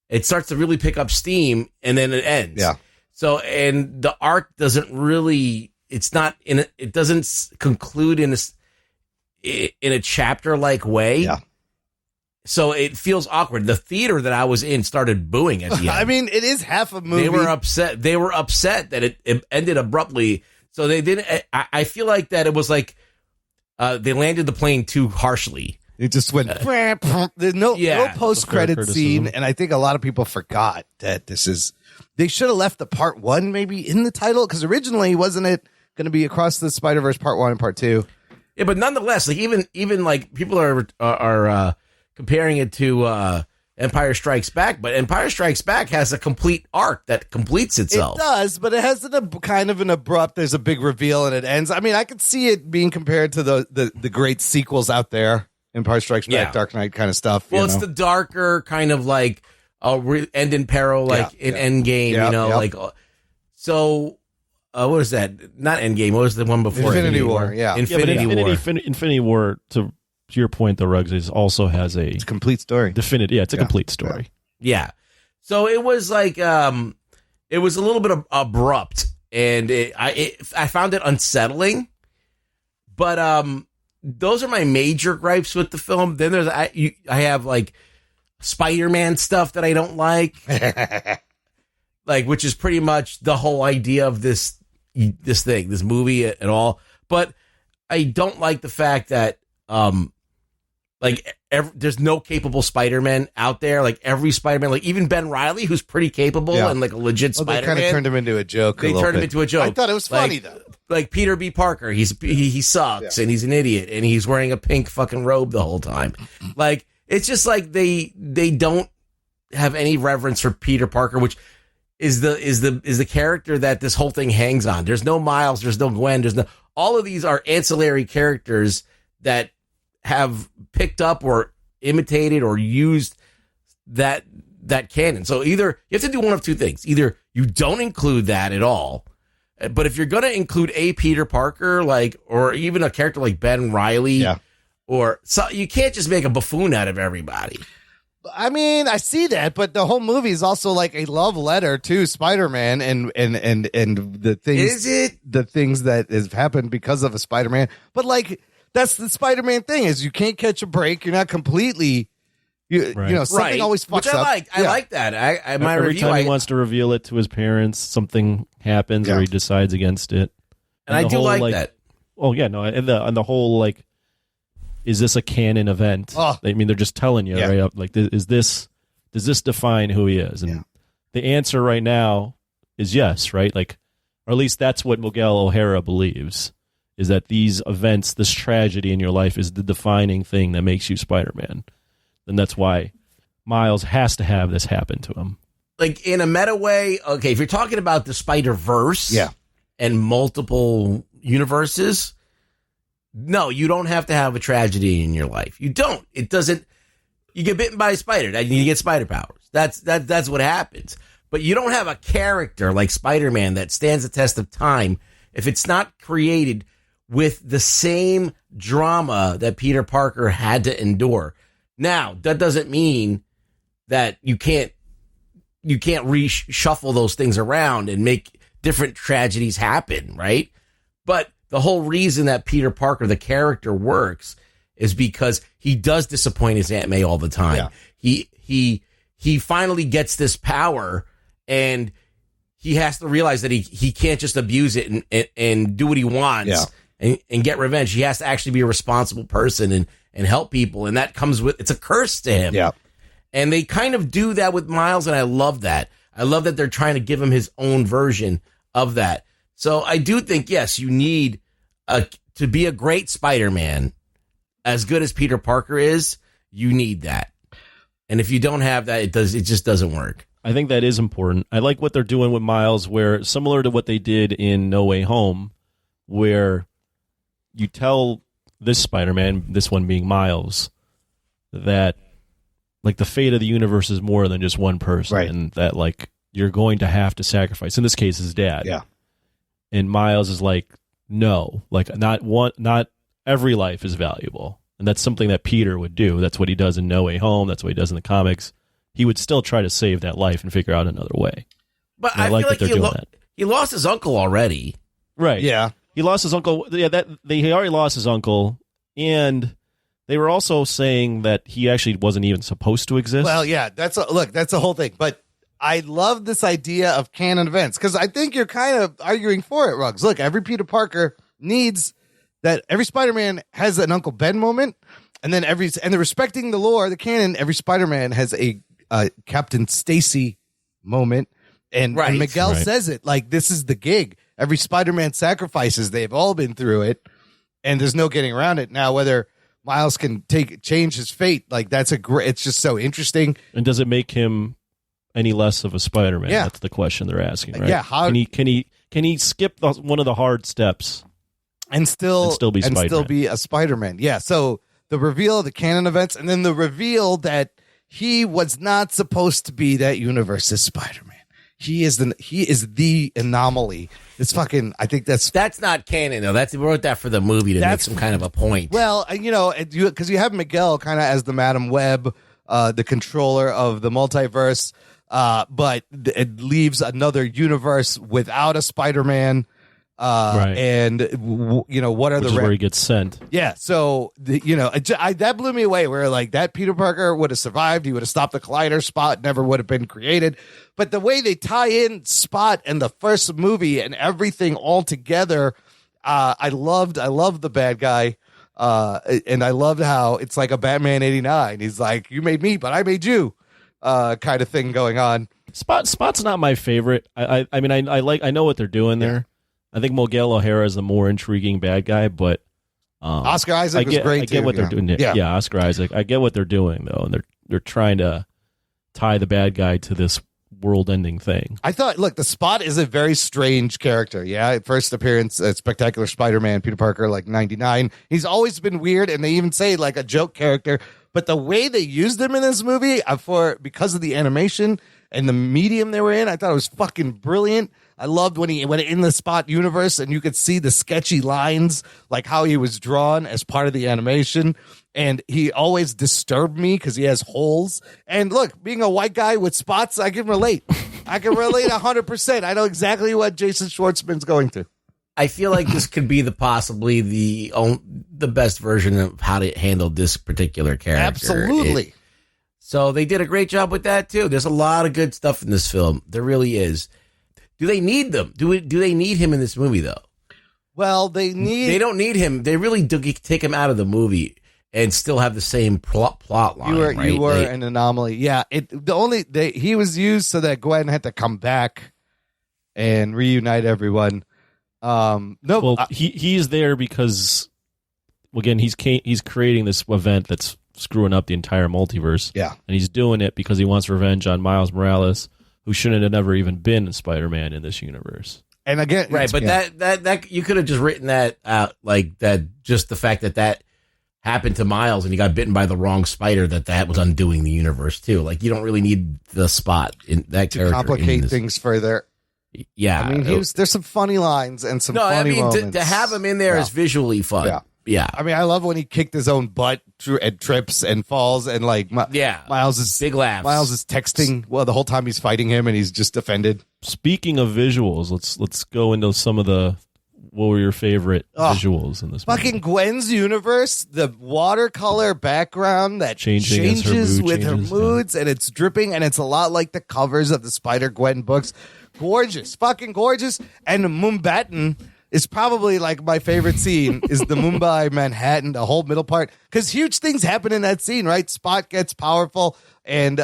It starts to really pick up steam, and then it ends. Yeah. So, and the arc doesn't really. It doesn't conclude in a chapter like way. Yeah. So it feels awkward. The theater that I was in started booing at the end. I mean, it is half a movie. They were upset. They were upset that it ended abruptly. So they didn't. I feel like that it was like they landed the plane too harshly. It just went. There's no post-credit scene, and I think a lot of people forgot that this is. They should have left the part 1 maybe in the title, because originally wasn't it going to be Across the Spider-Verse Part 1 and Part 2? Yeah, but nonetheless, like even like people are comparing it to Empire Strikes Back, but Empire Strikes Back has a complete arc that completes itself. It does, but it has kind of an abrupt. There's a big reveal and it ends. I mean, I could see it being compared to the great sequels out there. Empire Strikes Back, Dark Knight kind of stuff. Well, it's the darker kind of like end in peril, like in Endgame, like so. What is that? Not Endgame. What was the one before? Infinity War. Yeah, Infinity War. Infinity War. To your point, the Ruggs also has it's a complete story. Definitive. Yeah, it's a complete story. Yeah. So it was like it was a little bit abrupt, and I found it unsettling, but those are my major gripes with the film. Then there's I have like Spider-Man stuff that I don't like, like which is pretty much the whole idea of this movie at all. But I don't like the fact that there's no capable Spider-Man out there. Like every Spider-Man, like even Ben Reilly, who's pretty capable and like a legit Spider-Man. They kind of turned him into a joke. They turned him into a joke. I thought it was funny though. Like Peter B. Parker, he sucks and he's an idiot and he's wearing a pink fucking robe the whole time. Like it's just like they don't have any reverence for Peter Parker, which is the character that this whole thing hangs on. There's no Miles, there's no Gwen, all of these are ancillary characters that have picked up or imitated or used that canon. So either you have to do one of two things. Either you don't include that at all, but if you're going to include a Peter Parker, like, or even a character like Ben Reilly, or so, you can't just make a buffoon out of everybody. I mean, I see that, but the whole movie is also like a love letter to Spider-Man and the things. Is it the things that has happened because of a Spider-Man? But like, that's the Spider-Man thing: is you can't catch a break. You're not completely. Something always fucks Which up. I like that. Every time he wants to reveal it to his parents, something happens or he decides against it. And I do like that. Oh yeah, no, and the whole like is this a canon event? Oh. I mean, they're just telling you right up. Like, does this define who he is? And the answer right now is yes, right? Like, or at least that's what Miguel O'Hara believes, is that these events, this tragedy in your life is the defining thing that makes you Spider-Man. And that's why Miles has to have this happen to him. Like, in a meta way, okay, if you're talking about the Spider-Verse and multiple universes, no, you don't have to have a tragedy in your life. You don't. It doesn't. You get bitten by a spider, and you get spider powers. That's what happens. But you don't have a character like Spider-Man that stands the test of time if it's not created with the same drama that Peter Parker had to endure. Now, that doesn't mean that you can't reshuffle those things around and make different tragedies happen, right? But the whole reason that Peter Parker, the character, works is because he does disappoint his Aunt May all the time. Yeah. He finally gets this power, and he has to realize that he can't just abuse it and do what he wants and get revenge. He has to actually be a responsible person and help people, and that comes with, it's a curse to him. Yeah. And they kind of do that with Miles, and I love that. I love that they're trying to give him his own version of that. So I do think, yes, you need to be a great Spider-Man, as good as Peter Parker is, you need that. And if you don't have that, it just doesn't work. I think that is important. I like what they're doing with Miles, where similar to what they did in No Way Home, where you tell this Spider-Man, this one being Miles, that like the fate of the universe is more than just one person, right? And that like you're going to have to sacrifice. In this case, his dad. Yeah. And Miles is like, no, like not every life is valuable. And that's something that Peter would do. That's what he does in No Way Home. That's what he does in the comics. He would still try to save that life and figure out another way. But I like that they're doing that. He lost his uncle already. Right. Yeah. He lost his uncle. Yeah, he already lost his uncle. And they were also saying that he actually wasn't even supposed to exist. Well, yeah, that's the whole thing. But I love this idea of canon events, because I think you're kind of arguing for it, Ruggs. Look, every Peter Parker needs that. Every Spider-Man has an Uncle Ben moment, and then they're respecting the lore, the canon. Every Spider-Man has a Captain Stacy moment, and Miguel says it like this is the gig. Every Spider-Man sacrifices. They've all been through it, and there's no getting around it. Now, whether Miles can change his fate, like that's it's just so interesting. And does it make him any less of a Spider-Man? Yeah. That's the question they're asking, right? Yeah. Can he skip one of the hard steps and still be Spider-Man? And still be a Spider-Man? Yeah. So the reveal of the canon events, and then the reveal that he was not supposed to be that universe's Spider-Man. He is the anomaly. It's fucking. I think that's not canon though. We wrote that for the movie to make some kind of a point. Well, because you have Miguel kind of as the Madam Web, the controller of the multiverse. But it leaves another universe without a Spider-Man. Right. And what are Which is where he gets sent. Yeah. So that blew me away. Where like that Peter Parker would have survived. He would have stopped the collider. Spot never would have been created. But the way they tie in Spot and the first movie and everything all together, I loved the bad guy. And I loved how it's like a Batman 89. He's like, you made me, but I made you. Kind of thing going on. Spot's not my favorite. I mean I know what they're doing there. I think Miguel O'Hara is the more intriguing bad guy, but Oscar Isaac was great. I get what they're doing. Yeah, Oscar Isaac. I get what they're doing though, and they're trying to tie the bad guy to this world-ending thing. I thought, look, the Spot is a very strange character. Yeah, first appearance at Spectacular Spider-Man, Peter Parker, like 99. He's always been weird, and they even say like a joke character. But the way they used him in this movie, because of the animation and the medium they were in, I thought it was fucking brilliant. I loved when he went in the Spot universe and you could see the sketchy lines, like how he was drawn as part of the animation. And he always disturbed me because he has holes. And look, being a white guy with spots, I can relate. I can relate 100%. I know exactly what Jason Schwartzman's going through. I feel like this could be possibly the best version of how to handle this particular character. Absolutely. So they did a great job with that too. There's a lot of good stuff in this film. There really is. Do they need them? Do they need him in this movie though? Well, they don't need him. They really do take him out of the movie. and still have the same plot line. You were an anomaly. Yeah. He was used so that Gwen had to come back and reunite everyone. He's there because, again, he's creating this event that's screwing up the entire multiverse. Yeah. And he's doing it because he wants revenge on Miles Morales, who shouldn't have never even been Spider-Man in this universe. And again, right, but that you could have just written that out, like that. Just the fact that happened to Miles and he got bitten by the wrong spider, that was undoing the universe too. Like, you don't really need the Spot in that to character complicate things further. Yeah, I mean, there's some funny lines and some funny moments. To have him in there is visually fun. Yeah. I mean, I love when he kicked his own butt and trips and falls and Miles is big laughs. Miles is texting the whole time he's fighting him and he's just offended. Speaking of visuals, let's go into some of what were your favorite visuals in this movie? Fucking Gwen's universe, the watercolor background that changes with her moods and it's dripping and it's a lot like the covers of the Spider-Gwen books. Gorgeous, fucking gorgeous. And Mumbattan is probably like my favorite scene is the Mumbai Manhattan, the whole middle part, because huge things happen in that scene, right? Spot gets powerful and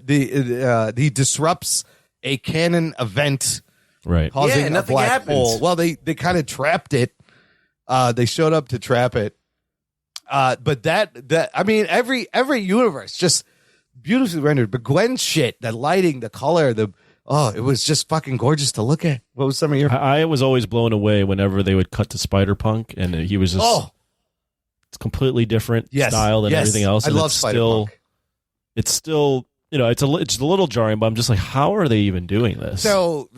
he disrupts a canon event, right? Causing a black hole. Well, they kind of trapped it. They showed up to trap it. But that I mean, every universe just beautifully rendered. But Gwen's shit, the lighting, the color, it was just fucking gorgeous to look at. What was some of your? I was always blown away whenever they would cut to Spider-Punk, and he was just it's completely different style than everything else. I love Spider-Punk. It's still, it's a little jarring, but I'm just like, how are they even doing this? So,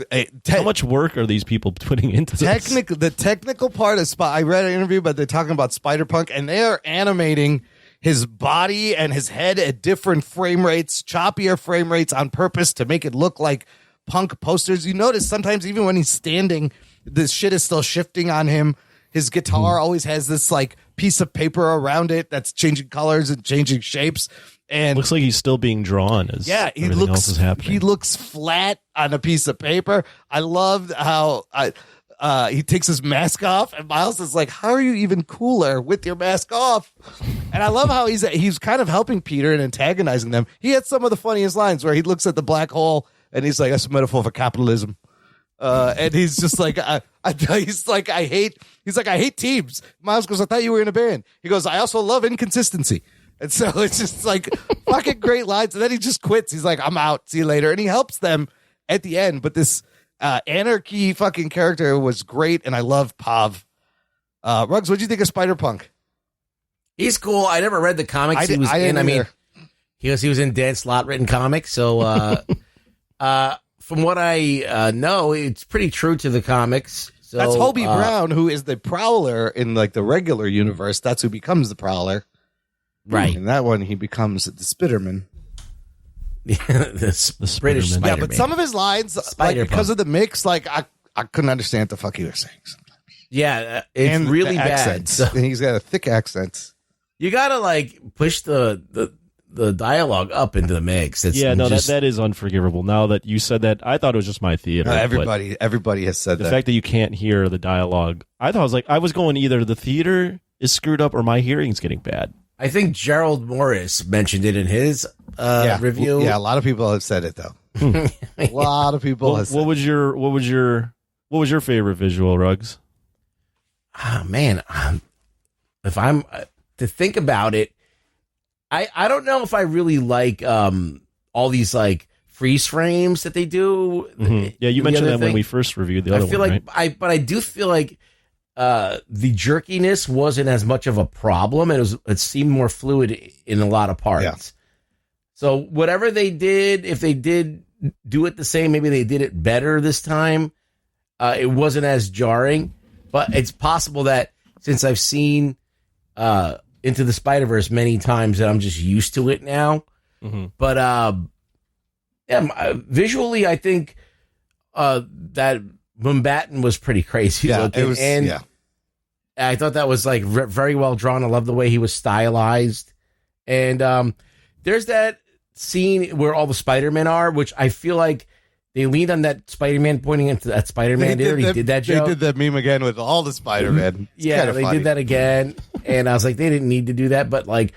how much work are these people putting into this? The technical part of I read an interview, but they're talking about Spider-Punk, and they are animating his body and his head at different frame rates, choppier frame rates on purpose to make it look like Punk posters. You notice sometimes even when he's standing, this shit is still shifting on him. His guitar always has this like piece of paper around it that's changing colors and changing shapes. And looks like he's still being drawn as everything else is happening. He looks flat on a piece of paper. I loved how he takes his mask off, and Miles is like, "How are you even cooler with your mask off?" And I love how he's kind of helping Peter and antagonizing them. He had some of the funniest lines where he looks at the black hole and he's like, "That's a metaphor for capitalism." And he's just like, I hate teams. Miles goes, "I thought you were in a band." He goes, "I also love inconsistency." And so it's just like fucking great lines. And then he just quits. He's like, "I'm out. See you later." And he helps them at the end. But this anarchy fucking character was great. And I love Pav. Ruggs, what'd you think of Spider-Punk? He's cool. I never read the comics he was in. I mean, he was in Dan Slott written comics. So from what I know, it's pretty true to the comics. So, that's Hobie Brown, who is the Prowler in like the regular universe. That's who becomes the Prowler. Right. In that one, he becomes the Spiderman. the British Spider-Man. Yeah, but some of his lines, like, because of the mix, like I couldn't understand what the fuck he was saying sometimes. Yeah, it's really bad. So. And he's got a thick accent. You gotta like push the dialogue up into the mix. That is unforgivable. Now that you said that, I thought it was just my theater. Everybody has said that. The fact that you can't hear the dialogue, I was going either the theater is screwed up or my hearing's getting bad. I think Gerald Morris mentioned it in his review. Yeah, a lot of people have said it though. A lot of people have said what was your favorite visual, Ruggs? Oh man, if I'm to think about it, I don't know if I really like all these like freeze frames that they do. Mm-hmm. Yeah, you mentioned that when we first reviewed the other one. But I do feel like the jerkiness wasn't as much of a problem. It seemed more fluid in a lot of parts. Yeah. So whatever they did, if they did do it the same, maybe they did it better this time. It wasn't as jarring, but it's possible that since I've seen Into the Spider-Verse many times that I'm just used to it now. Mm-hmm. But visually, I think that Mumbattan was pretty crazy looking. I thought that was like very well drawn. I love the way he was stylized. And there's that scene where all the Spider-Men are, which I feel like they leaned on that Spider-Man pointing into that Spider-Man there. He did that joke. They did that meme again with all the Spider-Men. They did that again. And I was like, they didn't need to do that, but like,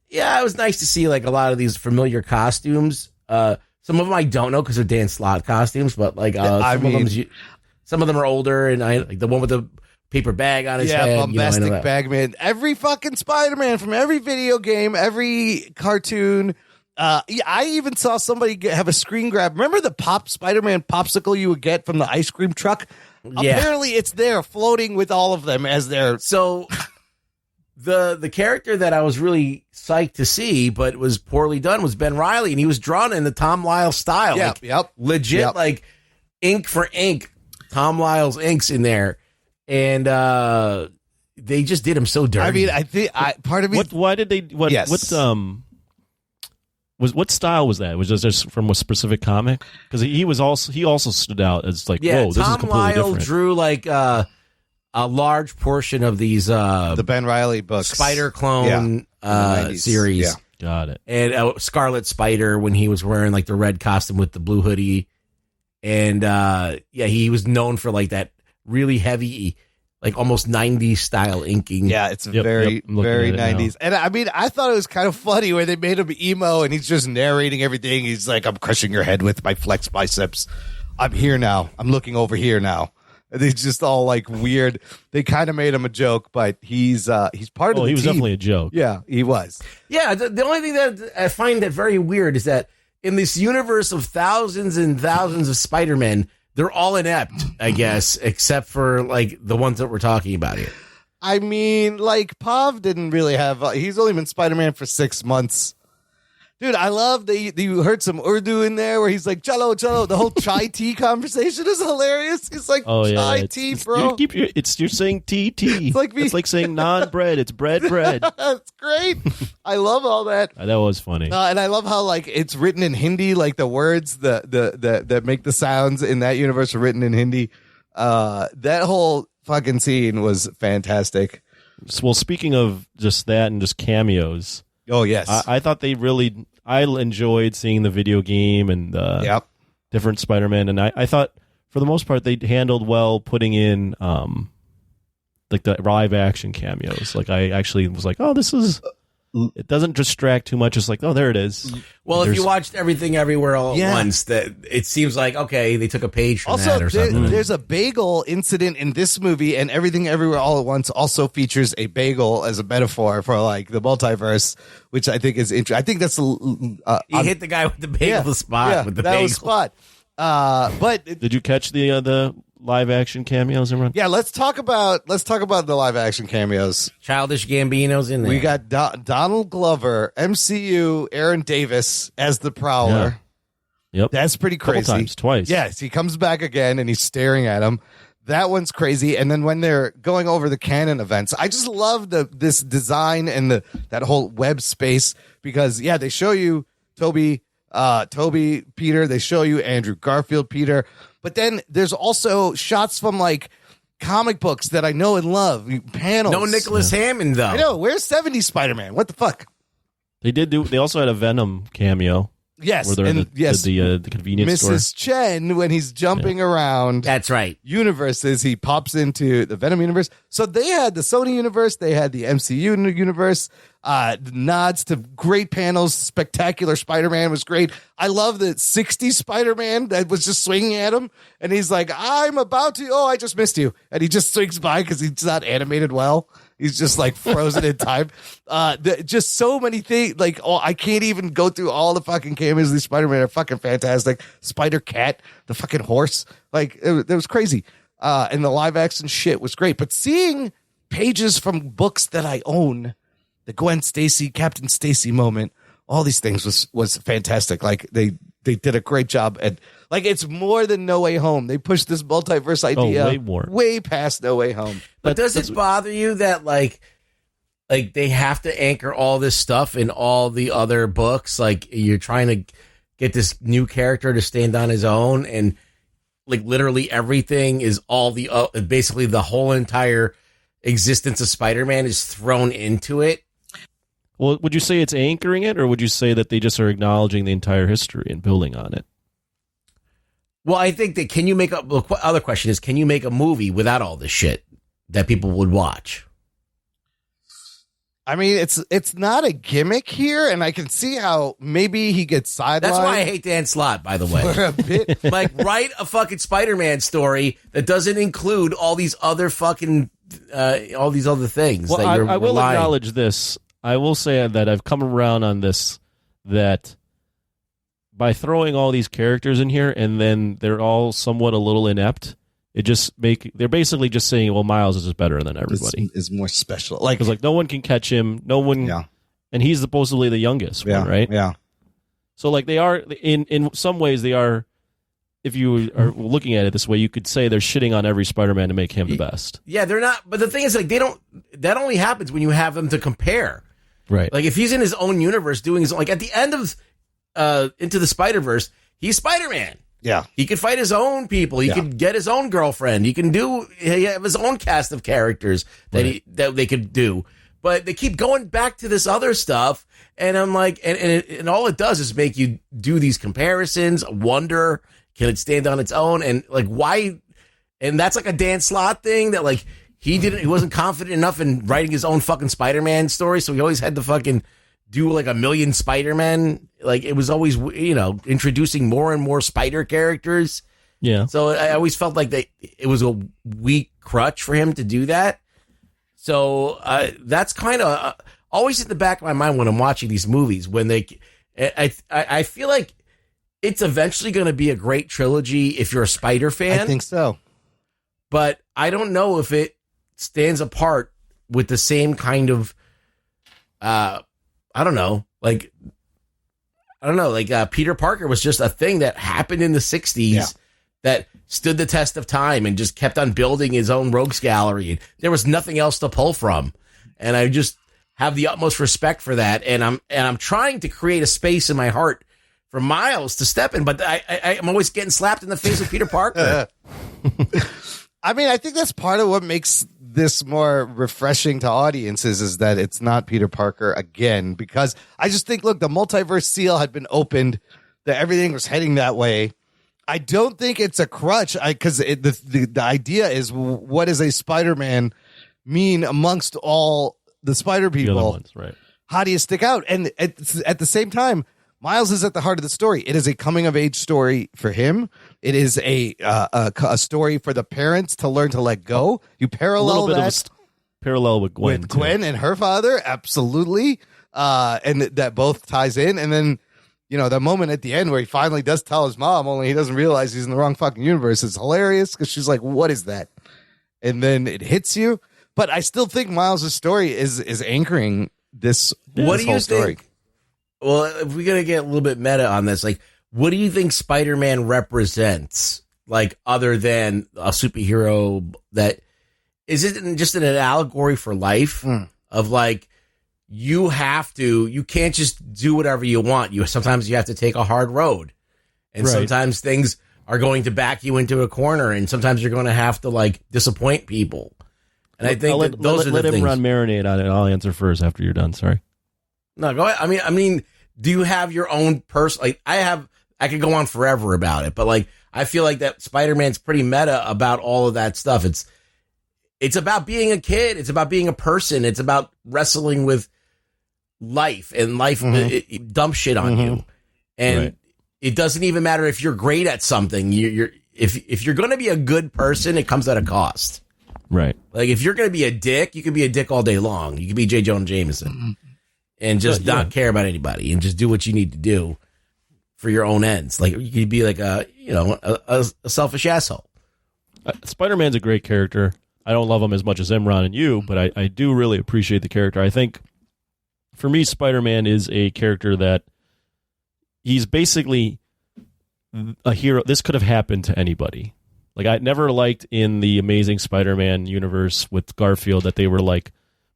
yeah, it was nice to see like a lot of these familiar costumes. Some of them I don't know because they're Dan Slott costumes, but like some of them are older, and I like the one with the paper bag on his head. Bombastic Bagman. Every fucking Spider-Man from every video game, every cartoon. I even saw somebody have a screen grab. Remember the Spider-Man popsicle you would get from the ice cream truck? Yeah. Apparently it's there floating with all of them as they're... So the character that I was really psyched to see, but was poorly done, was Ben Reilly, and he was drawn in the Tom Lyle style. Legit, like ink for ink. Tom Lyle's inks in there. And they just did him so dirty. I mean, I think part of me... Why did they... What style was that? Was it just from a specific comic? Because he also stood out as like, whoa, this is completely Lyle different. Drew like a large portion of these the Ben Reilly books, Spider Clone series. Yeah. Got it. And Scarlet Spider when he was wearing like the red costume with the blue hoodie, and he was known for like that really heavy, like almost 90s style inking. Yeah, it's very 90s. And I mean, I thought it was kind of funny where they made him emo and he's just narrating everything. He's like, I'm crushing your head with my flex biceps. I'm here now. I'm looking over here now. And he's just all like weird. They kind of made him a joke, but he's part of the team. He was definitely a joke. Yeah, he was. Yeah, the only thing that I find that very weird is that in this universe of thousands and thousands of Spider-Men, they're all inept, I guess, except for like the ones that we're talking about here. I mean, like Pav didn't really have. He's only been Spider-Man for 6 months. Dude, I love that you heard some Urdu in there where he's like, chalo, chalo. The whole chai tea conversation is hilarious. He's like, chai tea, bro. You're saying tea. It's like saying non-bread. It's bread. That's great. I love all that. That was funny. And I love how like it's written in Hindi, like the words that make the sounds in that universe are written in Hindi. That whole fucking scene was fantastic. Well, speaking of just that and just cameos. Oh, yes. I thought I enjoyed seeing the video game and different Spider-Man. And I thought, for the most part, they handled well putting in like the live action cameos. Like, I actually was like, oh, this is... It doesn't distract too much. It's like, oh, there it is. Well, if you watched Everything Everywhere All at Once, that it seems like, okay, they took a page from that or something. There's a bagel incident in this movie, and Everything Everywhere All at Once also features a bagel as a metaphor for like the multiverse, which I think is interesting. I think that's you hit the guy with the bagel spot with the bagel. That was spot. But did you catch the live action cameos, everyone? Yeah, let's talk about the live action cameos. Childish Gambino's in there. We got Donald Glover, MCU, Aaron Davis as the Prowler. Yeah. Yep, that's pretty crazy. Twice. Yes, he comes back again and he's staring at him. That one's crazy. And then when they're going over the canon events, I just love this design and that whole web space because they show you Toby Peter, they show you Andrew Garfield Peter. But then there's also shots from like comic books that I know and love, panels. No Nicholas Hammond though. I know. Where's 70s Spider-Man? What the fuck? They also had a Venom cameo. Yes, where they're in the convenience store. Mrs. Chen, when he's jumping around, that's right, universes, he pops into the Venom universe. So they had the Sony universe, they had the MCU universe. Nods to great panels. Spectacular Spider-Man was great. I love the 60s Spider-Man that was just swinging at him, and he's like, "I'm about to. Oh, I just missed you," and he just swings by because he's not animated well. He's just like frozen in time. Just so many things. Like, I can't even go through all the fucking cameos of these Spider-Man. Are fucking fantastic. Spider-Cat, the fucking horse. Like, it was crazy. And the live action shit was great. But seeing pages from books that I own, the Gwen Stacy, Captain Stacy moment, all these things was fantastic. Like, they did a great job at, like, it's more than No Way Home. They pushed this multiverse idea way past No Way Home. But does it bother you that like they have to anchor all this stuff in all the other books? Like, you're trying to get this new character to stand on his own, and like literally everything is all basically the whole entire existence of Spider-Man is thrown into it. Well, would you say it's anchoring it, or would you say that they just are acknowledging the entire history and building on it? Well, I think that the other question is, can you make a movie without all this shit that people would watch? I mean, it's not a gimmick here, and I can see how maybe he gets sidelined. That's why I hate Dan Slott, by the way. For a bit. Like, write a fucking Spider-Man story that doesn't include all these other fucking, all these other things. Well, that you're I will relying. acknowledge this. I will say that I've come around on this, that by throwing all these characters in here and then they're all somewhat a little inept, they're basically just saying, well, Miles is just better than everybody. Is more special. Like, because no one can catch him. No one. Yeah. And he's supposedly the youngest one, right? Yeah. So like they are in some ways they are. If you are looking at it this way, you could say they're shitting on every Spider-Man to make him the best. Yeah, they're not. But the thing is, like, they don't. That only happens when you have them to compare. Right. Like if he's in his own universe doing his own, like at the end of Into the Spider-Verse, he's Spider-Man. Yeah. He could fight his own people. He could get his own girlfriend. He have his own cast of characters that that they could do. But they keep going back to this other stuff, and I'm like, and all it does is make you do these comparisons, wonder, can it stand on its own, and like why? And that's like a Dan Slott thing that like he wasn't confident enough in writing his own fucking Spider-Man story, so he always had to fucking do like a million Spider-Men. Like it was always, introducing more and more Spider characters. Yeah. So I always felt like it was a weak crutch for him to do that. So that's kind of always in the back of my mind when I'm watching these movies. When I feel like it's eventually going to be a great trilogy if you're a Spider fan. I think so. But I don't know if it stands apart with the same kind of, I don't know, like Peter Parker was just a thing that happened in the 60s that stood the test of time and just kept on building his own rogues gallery. There was nothing else to pull from. And I just have the utmost respect for that. And I'm trying to create a space in my heart for Miles to step in, but I'm always getting slapped in the face with Peter Parker. I mean, I think that's part of what makes this more refreshing to audiences is that it's not Peter Parker again, because I just think, look, the multiverse seal had been opened, that everything was heading that way. I don't think it's a crutch because the idea is, what does a Spider-Man mean amongst all the Spider people? The other ones, right. How do you stick out? And at the same time, Miles is at the heart of the story. It is a coming of age story for him. It is a story for the parents to learn to let go. You parallel a little bit that of parallel with Gwen. with Gwen and her father, absolutely, and that both ties in. And then the moment at the end where he finally does tell his mom, only he doesn't realize he's in the wrong fucking universe. It's hilarious because she's like, "What is that?" And then it hits you. But I still think Miles' story is anchoring this. What this do whole you story. think? Well, if we're going to get a little bit meta on this, like, what do you think Spider-Man represents? Like, other than a superhero that is it just an allegory for life of like, you can't just do whatever you want. Sometimes you have to take a hard road, and sometimes things are going to back you into a corner, and sometimes you're going to have to like disappoint people. And I think those are the things. Let him run marinade on it. I'll answer first after you're done. Sorry. No, go ahead. I mean, do you have your own like I could go on forever about it, but like, I feel like that Spider-Man's pretty meta about all of that stuff. It's about being a kid. It's about being a person. It's about wrestling with life, and life it dumps shit on you. And it doesn't even matter if you're great at something. If you're going to be a good person, it comes at a cost. Right. Like if you're going to be a dick, you can be a dick all day long. You can be J. Jonah Jameson and just not care about anybody and just do what you need to do for your own ends. Like you could be like a selfish asshole. Spider-Man's a great character. I don't love him as much as Imran and you, but I do really appreciate the character. I think for me, Spider-Man is a character that he's basically a hero. This could have happened to anybody. Like I never liked in the Amazing Spider-Man universe with Garfield that they were like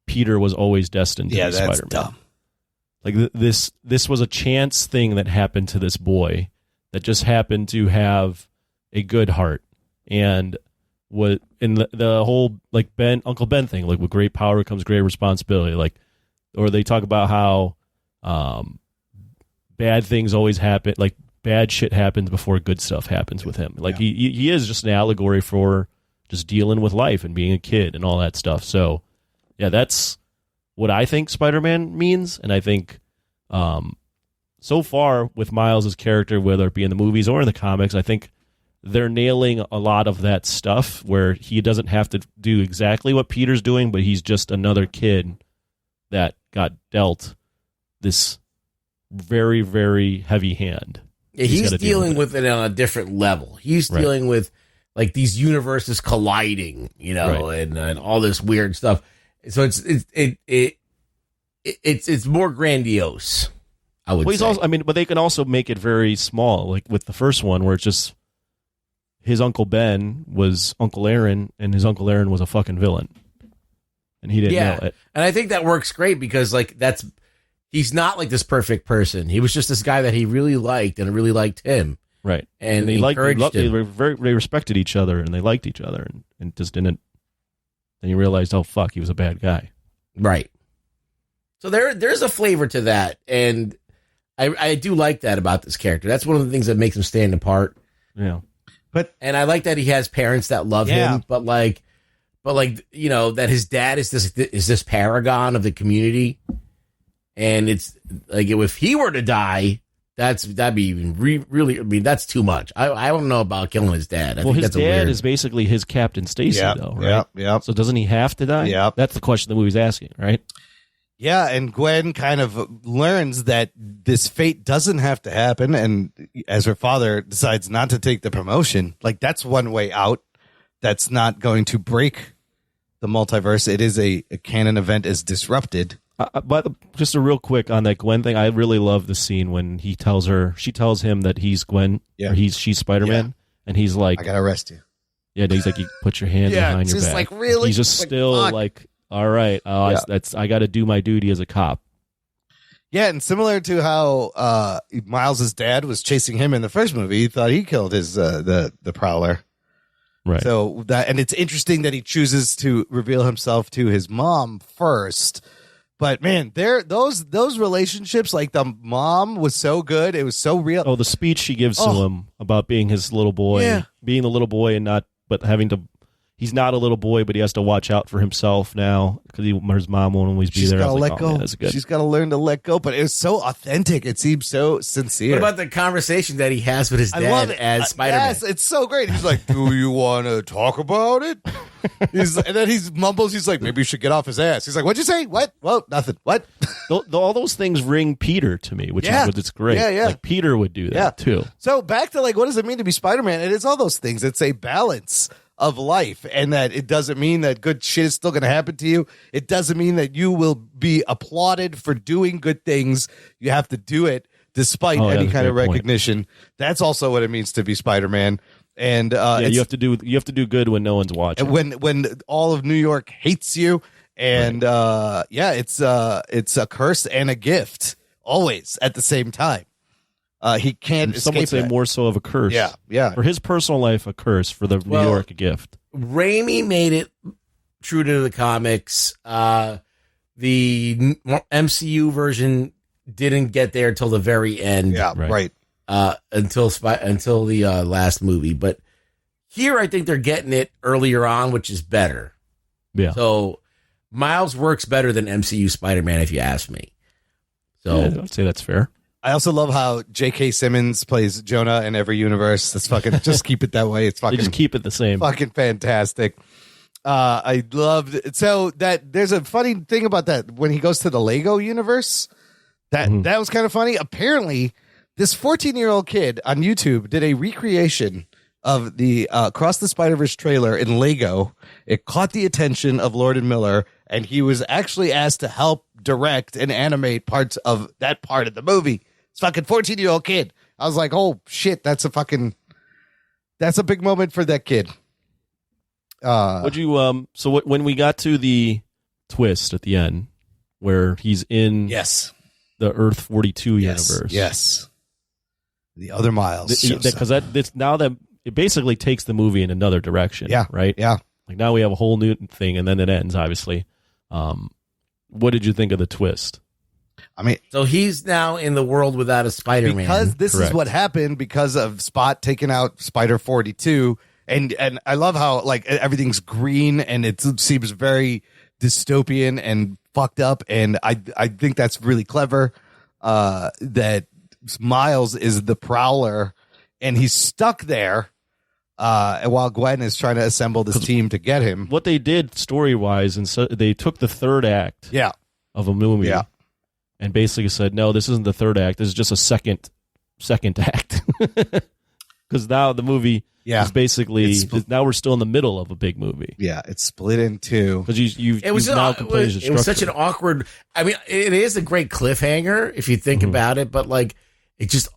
Peter was always destined to be Spider-Man. Dumb. Like this was a chance thing that happened to this boy that just happened to have a good heart, and what in the whole like Uncle Ben thing, like with great power comes great responsibility. Like, or they talk about how bad things always happen, like bad shit happens before good stuff happens with him. Like he is just an allegory for just dealing with life and being a kid and all that stuff. So yeah, that's what I think Spider-Man means, and I think so far with Miles' character, whether it be in the movies or in the comics, I think they're nailing a lot of that stuff where he doesn't have to do exactly what Peter's doing, but he's just another kid that got dealt this very, very heavy hand. Yeah, he's dealing with it on a different level. He's dealing with like these universes colliding, you know, and all this weird stuff. So it's more grandiose, I would say. Also, I mean, but they can also make it very small, like with the first one where it's just his Uncle Ben was Uncle Aaron, and his Uncle Aaron was a fucking villain, and he didn't know it. And I think that works great because like he's not like this perfect person. He was just this guy that he really liked and really liked him. Right. And they they respected each other and they liked each other and just didn't. Then you realized, oh fuck, he was a bad guy. Right. So there's a flavor to that, and I do like that about this character. That's one of the things that makes him stand apart. Yeah. And I like that he has parents that love him, but like you know that his dad is this paragon of the community, and it's like if he were to die, that'd be even really. I mean, that's too much. I don't know about killing his dad. I think his that's dad is basically his Captain Stacy, though, right? Yeah. So doesn't he have to die? Yeah. That's the question the movie's asking, right? Yeah, and Gwen kind of learns that this fate doesn't have to happen, and as her father decides not to take the promotion, like that's one way out. That's not going to break the multiverse. It is a canon event is disrupted. But just a real quick on that Gwen thing, I really love the scene when she tells him that he's Gwen, or she's Spider-Man, and he's like, I gotta arrest you. Yeah, and he's like, you put your hands behind your back. Like, really? He's just still fuck. like, all right, I got to do my duty as a cop. Yeah, and similar to how Miles' dad was chasing him in the first movie, he thought he killed his the Prowler. Right. So and it's interesting that he chooses to reveal himself to his mom first. But man, those relationships, like the mom was so good, it was so real. Oh, the speech she gives to him about being his little boy, being the little boy, and not, but having to. He's not a little boy, but he has to watch out for himself now because his mom won't always be there. She's got to let go. That's good. She's got to learn to let go. But it was so authentic. It seems so sincere. What about the conversation that he has with his dad as Spider-Man? Yes, it's so great. He's like, "Do you want to talk about it?" And then he mumbles. He's like, "Maybe you should get off his ass." He's like, "What'd you say? What? Well, nothing. What?" All those things ring Peter to me, which is it's great. Yeah. Like Peter would do that too. So back to like, what does it mean to be Spider-Man? It is all those things. It's a balance of life, and that it doesn't mean that good shit is still going to happen to you. It doesn't mean that you will be applauded for doing good things. You have to do it despite any kind of recognition. That's also what it means to be Spider-Man. And you have to do good when no one's watching. When all of New York hates you, and it's a curse and a gift always at the same time. He can't escape. Some would say more so of a curse. Yeah. For his personal life, a curse. For the New York, a gift. Raimi made it true to the comics. The MCU version didn't get there till the very end. Yeah, right. Until the last movie, but here I think they're getting it earlier on, which is better. Yeah. So Miles works better than MCU Spider-Man, if you ask me. So I'd say that's fair. I also love how J.K. Simmons plays Jonah in every universe. That's fucking, just keep it that way. It's fucking, just keep it the same. Fucking fantastic. I loved it. So that there's a funny thing about that when he goes to the Lego universe. That was kind of funny. Apparently, this 14-year-old kid on YouTube did a recreation of the Across the Spider-Verse trailer in Lego. It caught the attention of Lord and Miller, and he was actually asked to help direct and animate parts of that part of the movie. It's fucking 14-year-old kid. I was like, oh shit, that's a big moment for that kid. Would you so when we got to the twist at the end where he's in the Earth 42 universe. Yes. The other Miles. Because now that it basically takes the movie in another direction. Yeah. Right? Yeah. Like now we have a whole new thing and then it ends, obviously. What did you think of the twist? I mean, so he's now in the world without a Spider-Man. Because this is what happened because of Spot taking out Spider 42. And I love how like everything's green and it seems very dystopian and fucked up, and I think that's really clever. That Miles is the Prowler, and he's stuck there while Gwen is trying to assemble this team to get him. What they did story-wise, and so they took the third act of a movie and basically said, no, this isn't the third act. This is just a second act. Because now the movie is basically, now we're still in the middle of a big movie. Yeah, it's split in two. Because it was such an awkward, I mean, it is a great cliffhanger if you think about it, but like, it just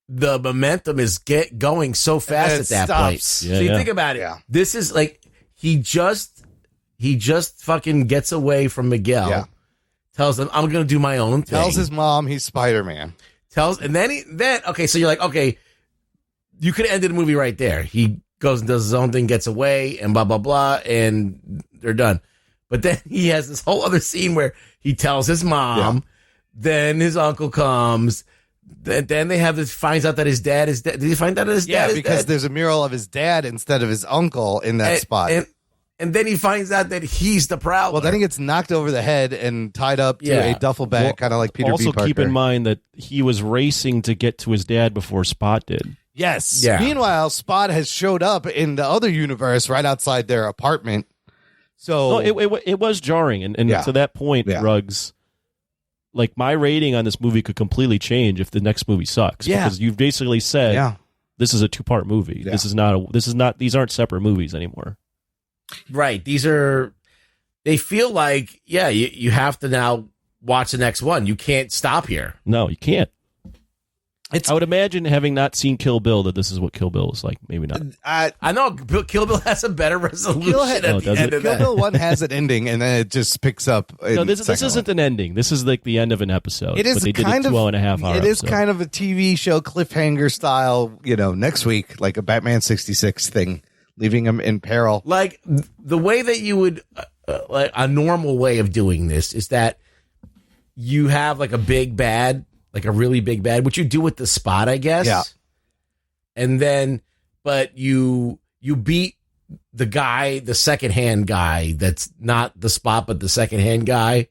the momentum is going so fast at that point. Yeah, so you think about it. Yeah. This is like he just fucking gets away from Miguel. Yeah. Tells him, I'm going to do my own thing. Tells his mom he's Spider-Man. And then okay, so you're like, okay, you could have ended the movie right there. He goes and does his own thing, gets away, and blah blah blah, and they're done. But then he has this whole other scene where he tells his mom, then his uncle comes. Then they have this, finds out that his dad is dead. Did he find out that his dad is dead? Yeah, because there's a mural of his dad instead of his uncle in that spot. And then he finds out that he's the Prowler. Well, then he gets knocked over the head and tied up to a duffel bag, kind of like Peter B. Parker. Also, keep in mind that he was racing to get to his dad before Spot did. Yes. Yeah. Meanwhile, Spot has showed up in the other universe right outside their apartment. So it was jarring. And to that point, Ruggs, like my rating on this movie could completely change if the next movie sucks. Yeah. Because you've basically said this is a 2-part movie. Yeah. These aren't separate movies anymore. Right. They feel like, you have to now watch the next one. You can't stop here. No, you can't. I would imagine, having not seen Kill Bill, that this is what Kill Bill is like. Maybe not. I know Kill Bill has a better resolution at the end of that. Kill Bill 1 has an ending, and then it just picks up. No, this isn't an ending. This is like the end of an episode. It is but they did a 2.5 hour. It is kind of a TV show cliffhanger style. Next week, like a Batman 66 thing, leaving him in peril. Like the way that you would, like a normal way of doing this is that you have like a big bad. Like a really big bad, which you do with the Spot, I guess. Yeah. And then, but you beat the guy, the secondhand guy that's not the Spot, but the secondhand guy.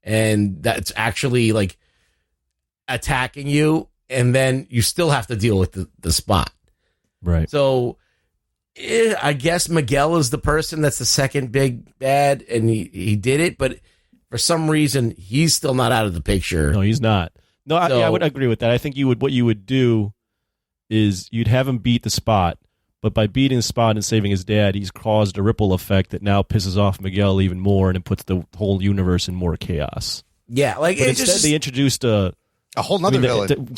And that's actually like attacking you. And then you still have to deal with the Spot. Right. So I guess Miguel is the person that's the second big bad, and he did it. But for some reason, he's still not out of the picture. No, he's not. No, I would agree with that. I think what you would do is you'd have him beat the Spot, but by beating the Spot and saving his dad, he's caused a ripple effect that now pisses off Miguel even more, and it puts the whole universe in more chaos. Yeah, like but instead they introduced a whole nother villain.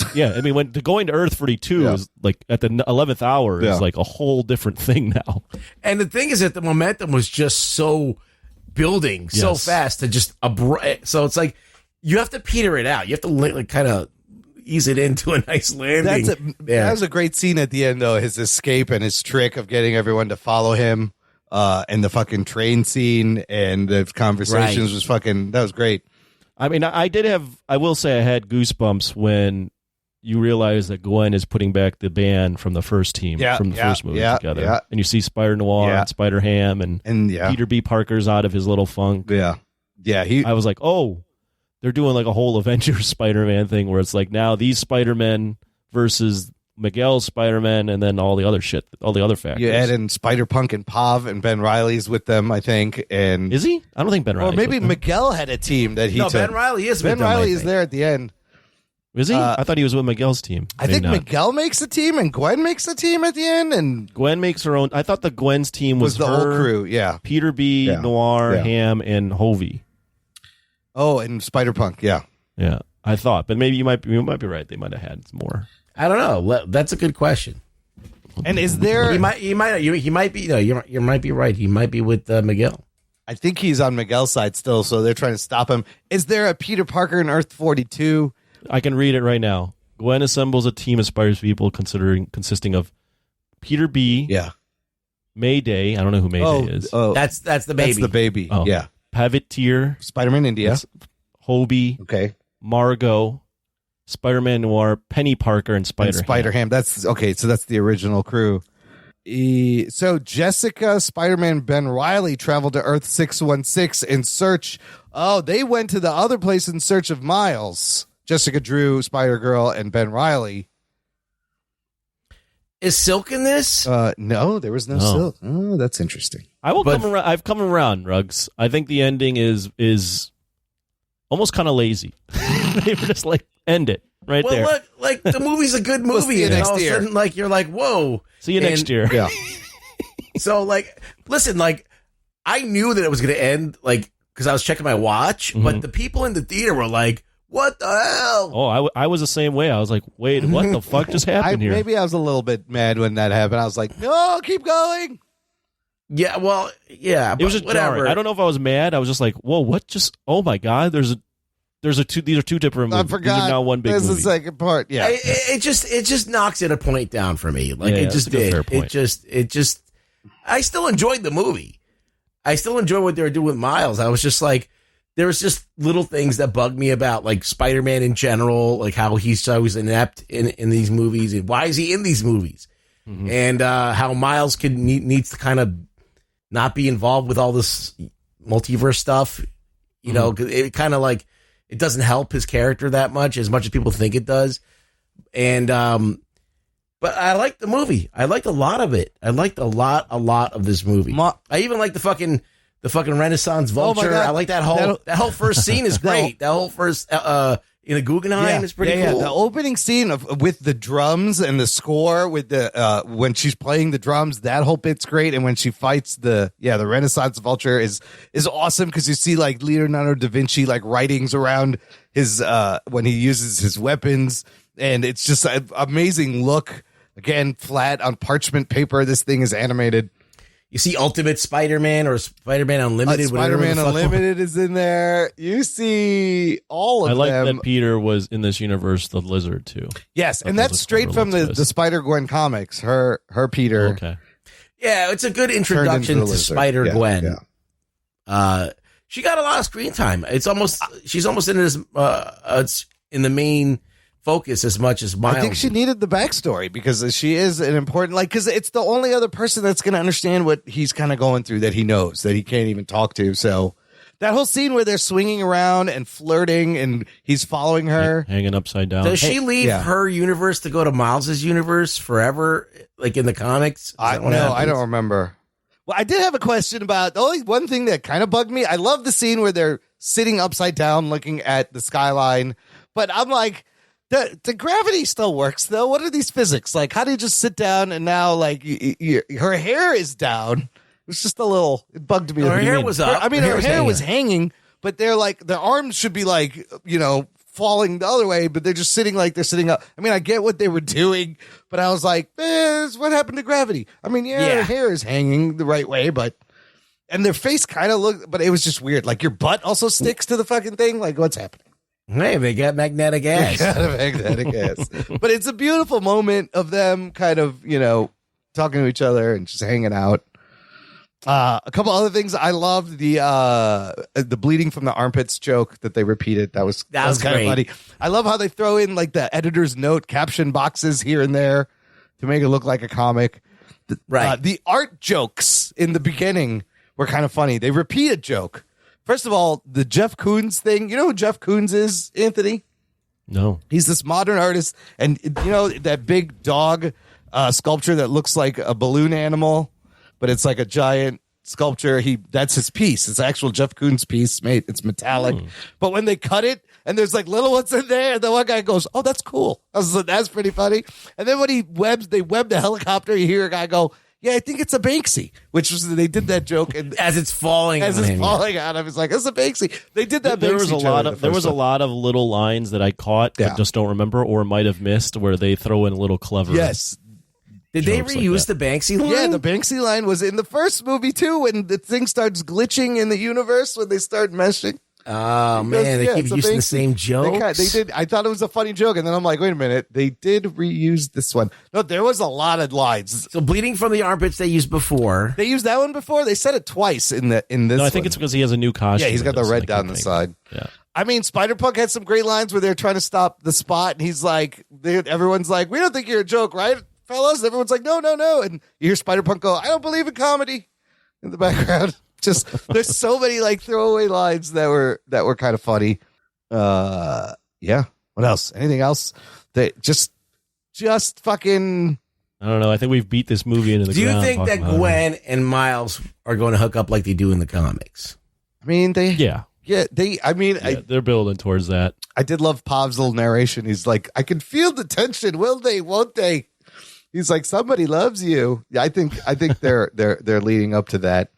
When going to Earth 32 is like at the 11th hour is like a whole different thing now. And the thing is that the momentum was just so building so fast to just so it's like. You have to peter it out. You have to like kind of ease it into a nice landing. That was a great scene at the end, though. His escape and his trick of getting everyone to follow him, and the fucking train scene and the conversations was fucking. That was great. I mean, I will say I had goosebumps when you realize that Gwen is putting back the band from the first team, from the first movie together. Yeah. And you see Spider Noir and Spider Ham and Peter B. Parker's out of his little funk. Yeah. Yeah. I was like, oh. They're doing like a whole Avengers Spider-Man thing where it's like now these Spider-Men versus Miguel's Spider-Man and then all the other shit, all the other factors. You add in Spider-Punk and Pav, and Ben Reilly's with them, I think. And is he? I don't think Ben Reilly. Or maybe Miguel had a team that he took. Ben Reilly is with them. Ben Reilly is there at the end. Is he? I thought he was with Miguel's team. I think Miguel makes a team and Gwen makes a team at the end. And Gwen makes her own. I thought the Gwen's team was the whole crew. Yeah. Peter B., Noir, Ham, and Hovey. Oh, and Spider-Punk. Yeah. Yeah, I thought, but maybe you might be right. They might have had more. I don't know. That's a good question. And is there? He might be. No, you might be right. He might be with Miguel. I think he's on Miguel's side still, so they're trying to stop him. Is there a Peter Parker in Earth 42? I can read it right now. Gwen assembles a team of Spider's people, consisting of Peter B. Yeah. Mayday. I don't know who Mayday is. Oh, that's the baby. That's the baby. Oh. Yeah. Pavitir. Spider-Man India. Hobie. Okay. Margot, Spider-Man Noir, Penny Parker, and Spider-Ham. That's okay. So that's the original crew. So Jessica, Spider-Man, Ben Reilly traveled to Earth 616 in search. Oh, they went to the other place in search of Miles. Jessica Drew, Spider-Girl, and Ben Reilly. Is Silk in this? No, there was no Silk. Oh, that's interesting. Come around. I've come around, Ruggs. I think the ending is almost kind of lazy. They were just like, end it right there. Well, like the movie's a good We'll see movie, you and next all of a year. sudden, like you're like, whoa. See you next year. Yeah. So, like, listen, like, I knew that it was going to end, like, because I was checking my watch, but the people in the theater were like, what the hell? Oh, I was the same way. I was like, wait, what the fuck just happened here? Maybe I was a little bit mad when that happened. I was like, no, keep going. Yeah, well, yeah, It was just whatever. jarring. I don't know if I was mad. I was just like, whoa, what just, oh my God, these are two different movies. I forgot. These are now one big There's movie. the second part. Yeah. It just knocks it a point down for me. Like, Yeah, it just that's a good did. fair point. It just, I still enjoyed the movie. I still enjoy what they were doing with Miles. I was just like, there was just little things that bugged me about, like, Spider-Man in general, like how he's always inept in these movies, and why is he in these movies, and how Miles needs to kind of not be involved with all this multiverse stuff, you know, 'cause it kind of like, it doesn't help his character that much as people think it does, and but I liked the movie. I liked a lot of it. I liked a lot of this movie. I even like the fucking Renaissance vulture. God. I like that whole first scene is great. That whole first in a Guggenheim is pretty cool. The opening scene with the drums and the score with the when she's playing the drums, that whole bit's great. And when she fights the Renaissance vulture is awesome because you see like Leonardo da Vinci like writings around his when he uses his weapons, and it's just an amazing look. Again, flat on parchment paper. This thing is animated. You see Ultimate Spider-Man or Spider-Man Unlimited. Spider-Man Unlimited is in there. You see all of I like them. that Peter was in this universe, the Lizard, too. Yes, and that's straight from the Spider-Gwen comics. Her Peter. Okay. Yeah, it's a good introduction to Lizard. Spider-Gwen. Yeah. She got a lot of screen time. She's almost in this in the main focus as much as Miles. I think she needed the backstory because she is an important, like, because it's the only other person that's going to understand what he's kind of going through that he knows that he can't even talk to. So that whole scene where they're swinging around and flirting and he's following her. Hanging upside down. Does she leave her universe to go to Miles's universe forever, like in the comics? I don't remember. Well, I did have a question about the only one thing that kind of bugged me. I love the scene where they're sitting upside down looking at the skyline, but I'm like, the gravity still works though. What are these physics? Like, how do you just sit down and now like her hair is down? It's just a little, it bugged me. Her hair was up. Her hair was hanging, but they're like, their arms should be like, falling the other way, but they're just sitting like they're sitting up. I mean, I get what they were doing, but I was like, what happened to gravity? I mean, her hair is hanging the right way, and their face kind of looked, but it was just weird. Like your butt also sticks to the fucking thing. Like what's happening? Hey, they got magnetic ass. But it's a beautiful moment of them kind of, talking to each other and just hanging out. A couple other things I loved, the bleeding from the armpits joke that they repeated. That was kind of funny. I love how they throw in like the editor's note caption boxes here and there to make it look like a comic. The art jokes in the beginning were kind of funny. They repeat a joke. First of all, the Jeff Koons thing. You know who Jeff Koons is, Anthony? No. He's this modern artist. And you know that big dog sculpture that looks like a balloon animal, but it's like a giant sculpture. That's his piece. It's actual Jeff Koons piece. Mate, it's metallic. But when they cut it and there's like little ones in there, the one guy goes, "Oh, that's cool." I was like, that's pretty funny. And then when they web the helicopter, you hear a guy go, "Yeah, I think it's a Banksy," which was, they did that joke, and as it's falling out of him, it's like, it's a Banksy. They did that. There was a lot of little lines that I caught, but just don't remember or might have missed, where they throw in a little clever. Yes. Did they reuse the Banksy line? Yeah, the Banksy line was in the first movie too, when the thing starts glitching in the universe when they start meshing. Oh man, they keep using the same joke. They did. I thought it was a funny joke, and then I'm like, wait a minute, they did reuse this one. No, there was a lot of lines. So bleeding from the armpits they used before. They used that one before. They said it twice in this. No, I think it's because he has a new costume. Yeah, he's got the red down the side. Yeah. I mean, Spider-Punk had some great lines where they're trying to stop the spot, and he's like, everyone's like, "We don't think you're a joke, right? fellas. Everyone's like, no. And you hear Spider-Punk go, I don't believe in comedy in the background. Just there's so many like throwaway lines that were kind of funny. Yeah. What else? Anything else? That just fucking. I don't know. I think we've beat this movie into the Do you ground. think that Gwen and Miles are going to hook up like they do in the comics? I mean, Yeah, they're building towards that. I did love Pov's little narration. He's like, I can feel the tension. Will they? Won't they? He's like, somebody loves you. Yeah, I think they're leading up to that.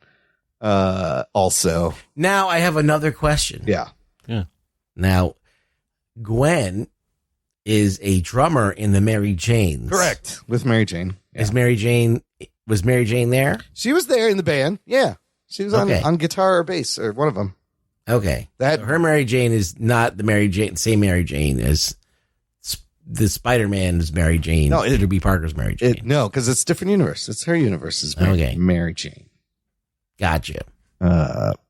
Also, Now I have another question. yeah. Now, Gwen is a drummer in the Mary Janes. Correct. With Mary Jane. Yeah. Was Mary Jane there? She was there in the band. Yeah. She was on guitar or bass or one of them. Okay. So her Mary Jane is not the same Mary Jane as the Spider-Man's Mary Jane. No, Peter B. Parker's Mary Jane. No, because it's a different universe. It's her universe. Is Mary Jane. Gotcha.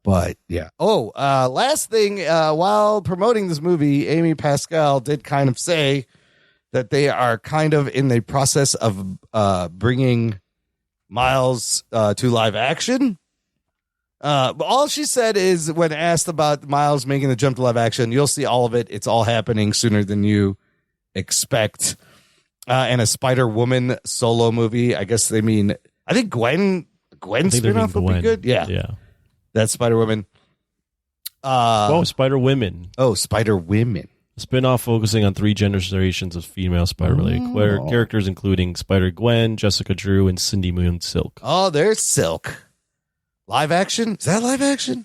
But yeah. Last thing, while promoting this movie, Amy Pascal did kind of say that they are kind of in the process of bringing Miles to live action. But all she said is when asked about Miles making the jump to live action, you'll see all of it. It's all happening sooner than you expect. And a Spider-Woman solo movie. I guess they mean, I think Gwen spinoff would be good. Yeah. That's Spider-Woman. Spider-Women. Oh, Spider-Women. A spin-off focusing on 3 generations of female Spider-related characters, including Spider-Gwen, Jessica Drew, and Cindy Moon Silk. Oh, there's Silk. Live action? Is that live action?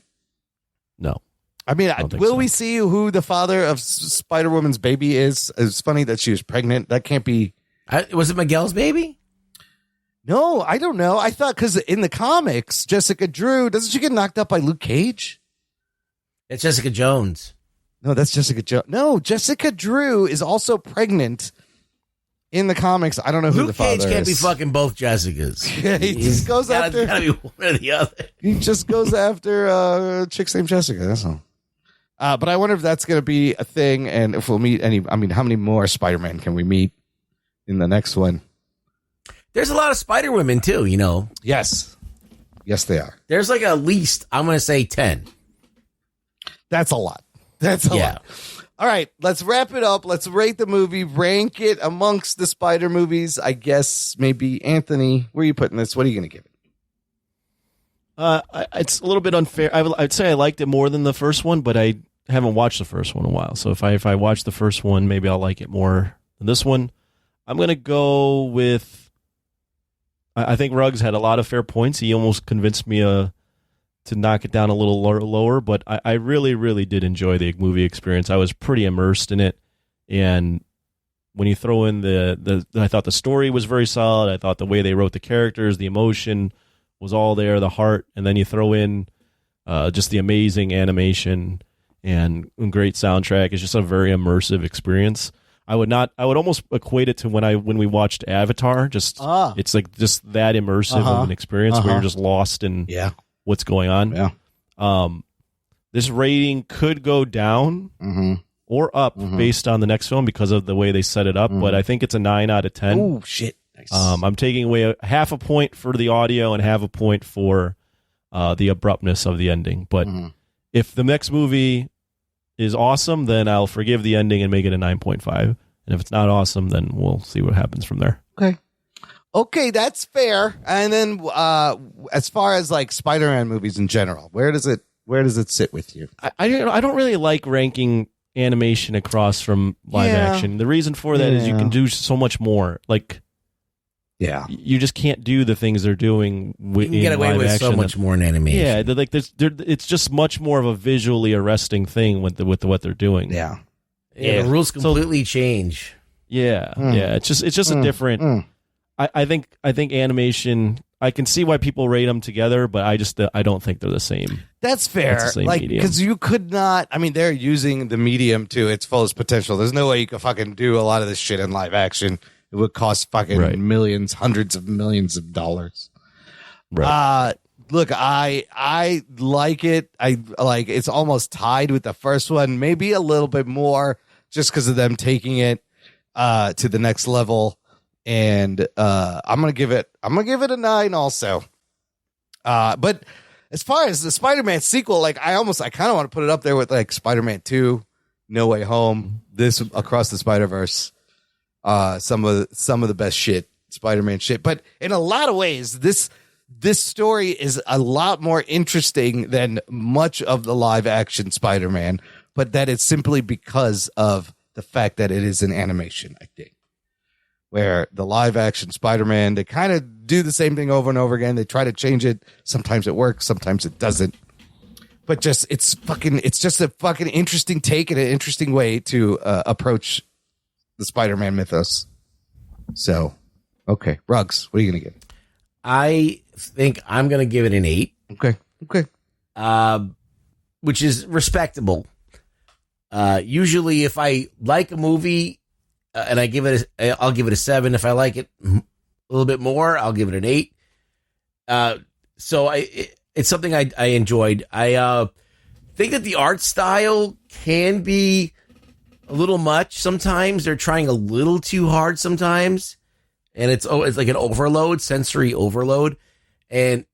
No. I mean, will we see who the father of Spider-Woman's baby is? It's funny that she was pregnant. That can't be. Was it Miguel's baby? No, I don't know. I thought because in the comics, Jessica Drew, doesn't she get knocked up by Luke Cage? It's Jessica Jones. No, that's Jessica Jones. No, Jessica Drew is also pregnant in the comics. I don't know who the father is. Luke Cage can't be fucking both Jessicas. Yeah, he just goes after. Gotta be one or the other. He just goes after chicks named Jessica. That's all. But I wonder if that's going to be a thing, and if we'll meet any. I mean, how many more Spider-Man can we meet in the next one? There's a lot of Spider-Women too, you know. Yes, they are. There's like at least, I'm going to say 10. That's a lot. That's a lot. All right, let's wrap it up. Let's rate the movie, rank it amongst the Spider movies. I guess maybe Anthony, where are you putting this? What are you going to give it? It's a little bit unfair. I'd say I liked it more than the first one, but I haven't watched the first one in a while. So if I watch the first one, maybe I'll like it more than this one. I'm going to go with. I think Ruggs had a lot of fair points. He almost convinced me to knock it down a little lower, but I really, really did enjoy the movie experience. I was pretty immersed in it, and when you throw in I thought the story was very solid. I thought the way they wrote the characters, the emotion was all there, the heart, and then you throw in just the amazing animation and great soundtrack. It's just a very immersive experience. I would almost equate it to when we watched Avatar. It's like just that immersive of an experience where you're just lost in what's going on. Yeah. This rating could go down or up based on the next film because of the way they set it up, but I think it's a 9 out of 10. Oh shit! Nice. I'm taking away half a point for the audio and half a point for the abruptness of the ending. But if the next movie is awesome, then I'll forgive the ending and make it a 9.5. And if it's not awesome, then we'll see what happens from there. Okay, that's fair. And then as far as like Spider-Man movies in general, where does it sit with you? I don't really like ranking animation across from live action. The reason for that is you can do so much more. Like, you just can't do the things they're doing. You can get away with so much more in animation. Yeah, it's just much more of a visually arresting thing with what they're doing. Yeah. The rules completely change. Yeah, it's just a different. I think animation. I can see why people rate them together, but I don't think they're the same. That's fair. Like, because you could not. I mean, they're using the medium to its fullest potential. There's no way you could fucking do a lot of this shit in live action. It would cost fucking millions, hundreds of millions of dollars. Right. Look, I like it. I like it's almost tied with the first one, maybe a little bit more, just because of them taking it to the next level and I'm gonna give it a 9 also. But as far as the Spider-Man sequel, like I kind of want to put it up there with like Spider-Man 2, No Way Home, this Across the Spider-Verse, some of the best shit, Spider-Man shit. But in a lot of ways, this story is a lot more interesting than much of the live action Spider-Man, but that it's simply because of the fact that it is an animation, I think. Where the live action Spider-Man, they kind of do the same thing over and over again. They try to change it. Sometimes it works, sometimes it doesn't. But it's just a fucking interesting take and an interesting way to approach the Spider-Man mythos. So, okay, Ruggs, what are you going to give? I think I'm going to give it an 8. Okay. Which is respectable. Usually if I like a movie and I'll give it a 7. If I like it a little bit more, I'll give it an 8. So it's something I enjoyed. I think that the art style can be a little much sometimes. They're trying a little too hard sometimes. And it's like an sensory overload. And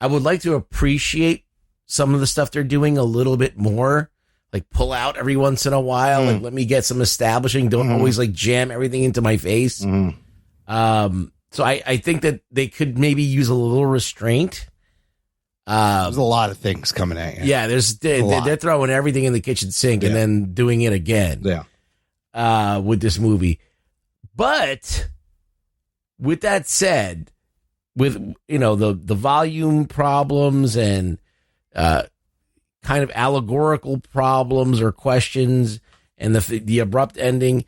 I would like to appreciate some of the stuff they're doing a little bit more. Like pull out every once in a while. Like let me get some establishing. Don't always like jam everything into my face. So I think that they could maybe use a little restraint. There's a lot of things coming at you. Yeah, they're throwing everything in the kitchen sink and then doing it again. Yeah. With this movie. But with that said, with the volume problems and kind of allegorical problems or questions and the abrupt ending,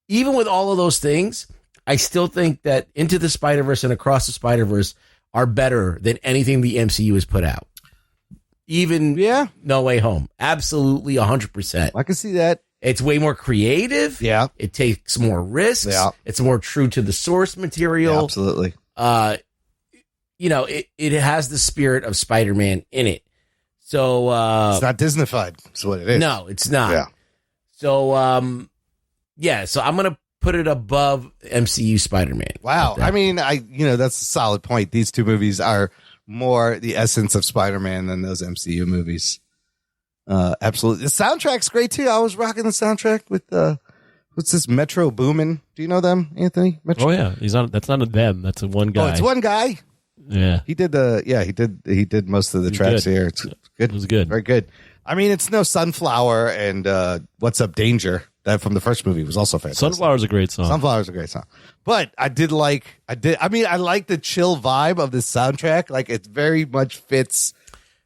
even with all of those things, I still think that Into the Spider-Verse and Across the Spider-Verse are better than anything the MCU has put out. Even No Way Home. Absolutely 100%. I can see that. It's way more creative. Yeah. It takes more risks. Yeah. It's more true to the source material. Yeah, absolutely. It has the spirit of Spider-Man in it. So it's not Disneyfied. That's what it is. No, it's not. Yeah. So so I'm gonna put it above MCU Spider-Man. Wow. I mean, that's a solid point. These two movies are more the essence of Spider-Man than those MCU movies. Absolutely. The soundtrack's great too. I was rocking the soundtrack with what's this, Metro Boomin? Do you know them, Anthony? Metro? Oh yeah, that's not a them. That's a one guy. Oh, it's one guy. Yeah, he did he did most of the tracks good. here. It's good. It was good. Very good. I mean, it's no Sunflower and What's Up Danger. That from the first movie was also fantastic. Sunflower's a great song. Sunflower's a great song. But I like the chill vibe of this soundtrack. Like it very much fits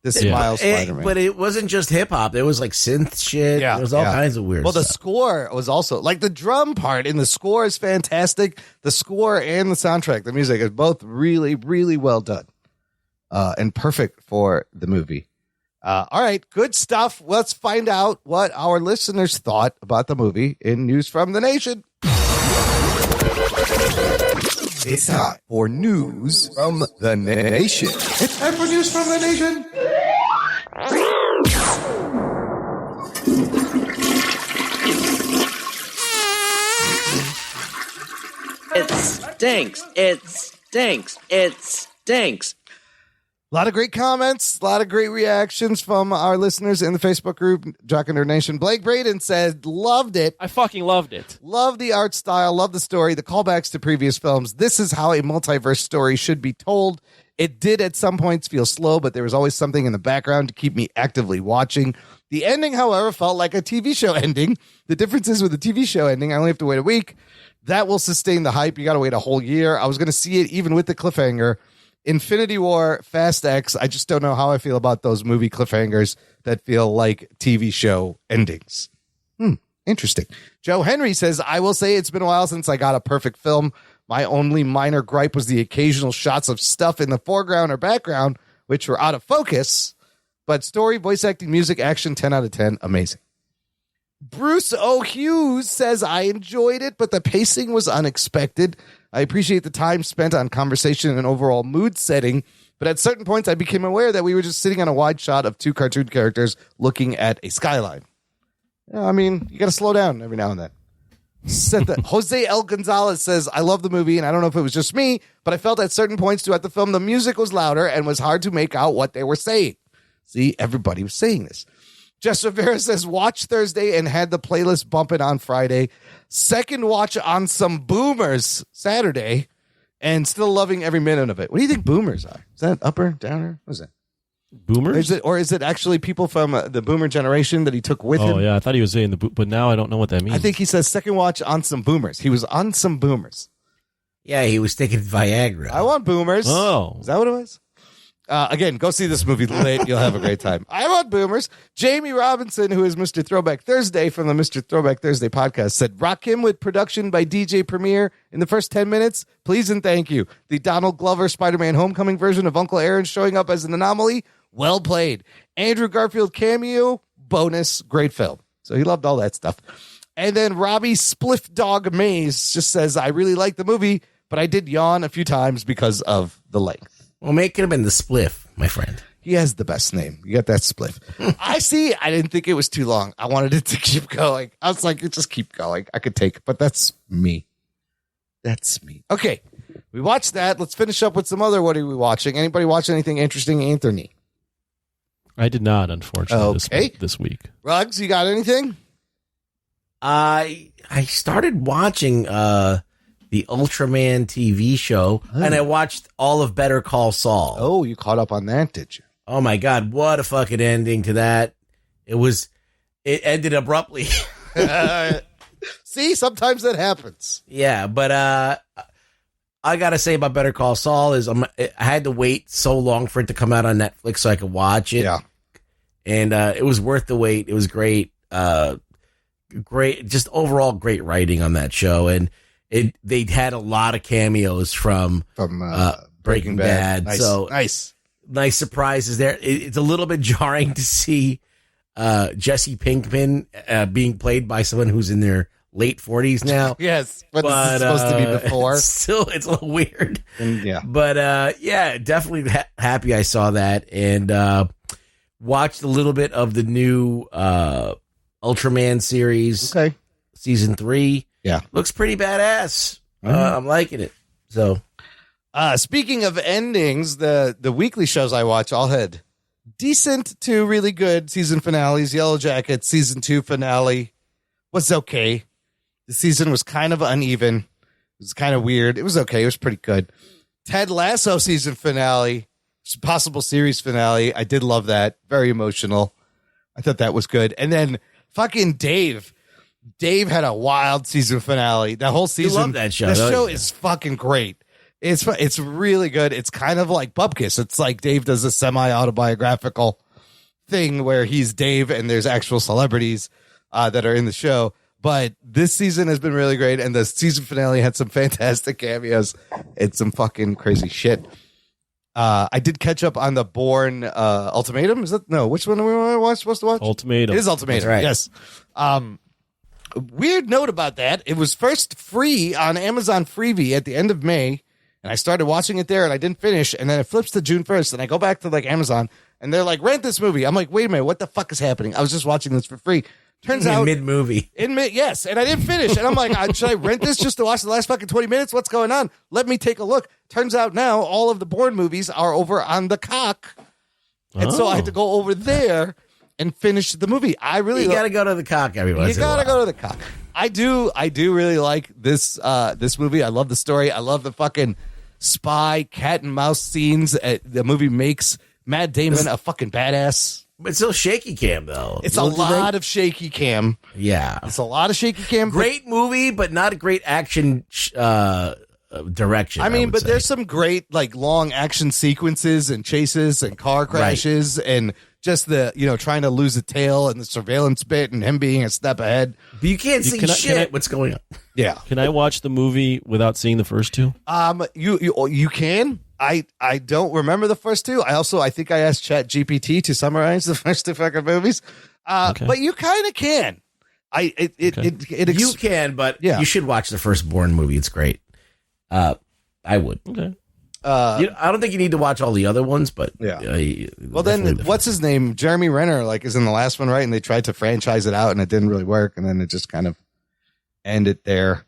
this Miles Spider-Man. But it wasn't just hip hop. It was like synth shit. Yeah, there was all kinds of weird stuff. The score was also like the drum part in the score is fantastic. The score and the soundtrack, the music is both really, really well done. And perfect for the movie. All right, good stuff. Let's find out what our listeners thought about the movie in News from the Nation. It's time for News from the Nation. It's time for News from the Nation. It stinks. It stinks. It stinks. A lot of great comments, a lot of great reactions from our listeners in the Facebook group, Jock and Nerd Nation. Blake Braden said, loved it. I fucking loved it. Love the art style, love the story, the callbacks to previous films. This is how a multiverse story should be told. It did at some points feel slow, but there was always something in the background to keep me actively watching. The ending, however, felt like a TV show ending. The difference is with the TV show ending, I only have to wait a week. That will sustain the hype. You got to wait a whole year. I was going to see it even with the cliffhanger. Infinity War, Fast X, I just don't know how I feel about those movie cliffhangers that feel like TV show endings. Interesting. Joe Henry says, I will say it's been a while since I got a perfect film. My only minor gripe was the occasional shots of stuff in the foreground or background, which were out of focus. But story, voice acting, music, action, 10 out of 10, amazing. Bruce O. Hughes says, I enjoyed it, but the pacing was unexpected. I appreciate the time spent on conversation and overall mood setting, but at certain points I became aware that we were just sitting on a wide shot of two cartoon characters looking at a skyline. I mean, you got to slow down every now and then. Sent that. Jose L. Gonzalez says, I love the movie, and I don't know if it was just me, but I felt at certain points throughout the film the music was louder and was hard to make out what they were saying. See, everybody was saying this. Jess Rivera says, watch Thursday and had the playlist bumping on Friday. Second watch on some Boomers Saturday, and still loving every minute of it. What do you think Boomers are? Is that upper, downer? What is that? Boomers? Or is it actually people from the Boomer generation that he took with him? Oh, yeah. I thought he was saying but now I don't know what that means. I think he says second watch on some Boomers. He was on some Boomers. Yeah, he was taking Viagra. I want Boomers. Oh. Is that what it was? Again, go see this movie late. You'll have a great time. I want Boomers. Jamie Robinson, who is Mr. Throwback Thursday from the Mr. Throwback Thursday podcast, said, rock him with production by DJ Premier in the first 10 minutes. Please and thank you. The Donald Glover Spider-Man Homecoming version of Uncle Aaron showing up as an anomaly. Well played. Andrew Garfield cameo. Bonus. Great film. So he loved all that stuff. And then Robbie Spliff Dog Mays just says, I really like the movie, but I did yawn a few times because of the length. Well, make it have been the Spliff, my friend. He has the best name. You got that Spliff. I see. I didn't think it was too long. I wanted it to keep going. I was like, just keep going. I could take it, but that's me. That's me. Okay. We watched that. Let's finish up with some other. What are we watching? Anybody watch anything interesting, Anthony? I did not, unfortunately, Okay. this week. Ruggs, you got anything? I started watching the Ultraman TV show, and I watched all of Better Call Saul. Oh, you caught up on that, did you? Oh my God, what a fucking ending to that. It ended abruptly. See, sometimes that happens. Yeah, but I gotta say about Better Call Saul is I had to wait so long for it to come out on Netflix so I could watch it. Yeah. And it was worth the wait. It was great. Great, just overall great writing on that show. And they had a lot of cameos from Breaking Bad. Nice. So nice surprises there. It's a little bit jarring to see Jesse Pinkman being played by someone who's in their late 40s now. Yes, but this is supposed to be before. Still, it's a little weird. Yeah. But yeah, definitely happy I saw that, and watched a little bit of the new Ultraman series. Okay. Season 3. Yeah. Looks pretty badass. I'm liking it. So, speaking of endings, the weekly shows I watch all had decent to really good season finales. Yellow Jackets season 2 finale was okay. The season was kind of uneven. It was kind of weird. It was okay. It was pretty good. Ted Lasso season finale, possible series finale. I did love that. Very emotional. I thought that was good. And then fucking Dave had a wild season finale. That whole season. You love that show. That show is fucking great. It's really good. It's kind of like Bupkis. It's like Dave does a semi-autobiographical thing where he's Dave and there's actual celebrities that are in the show. But this season has been really great, and the season finale had some fantastic cameos. It's some fucking crazy shit. I did catch up on the Bourne Ultimatum. Is that no? Which one are we supposed to watch? Ultimatum. It is Ultimatum. Right. Yes. Weird note about that. It was first free on Amazon Freevee at the end of May, and I started watching it there, and I didn't finish. And then it flips to June 1st, and I go back to like Amazon, and they're like, rent this movie. I'm like, wait a minute, what the fuck is happening? I was just watching this for free. Turns out mid-movie. Yes, and I didn't finish. And I'm like, should I rent this just to watch the last fucking 20 minutes? What's going on? Let me take a look. Turns out now all of the Bourne movies are over on the Cock. And so I had to go over there and finish the movie. You got to go to the Cock every once in a while. You got to go to the Cock. I do really like this movie. I love the story. I love the fucking spy cat and mouse scenes. The movie makes Matt Damon a fucking badass. But still shaky cam, though. It's a lot of shaky cam. Yeah. It's a lot of shaky cam. Great movie, but not a great action direction. I mean, but there's some great, like, long action sequences and chases and car crashes and just the, trying to lose a tail and the surveillance bit and him being a step ahead. But you can't see shit. What's going on? Yeah. Can I watch the movie without seeing the first two? You can. I don't remember the first two. I think I asked ChatGPT to summarize the first two fucking movies. But you kind of can. You can, but you should watch the first Bourne movie. It's great. I would. Okay. I don't think you need to watch all the other ones, but well, then what's his name? Jeremy Renner, is in the last one, right? And they tried to franchise it out, and it didn't really work, and then it just kind of end it there.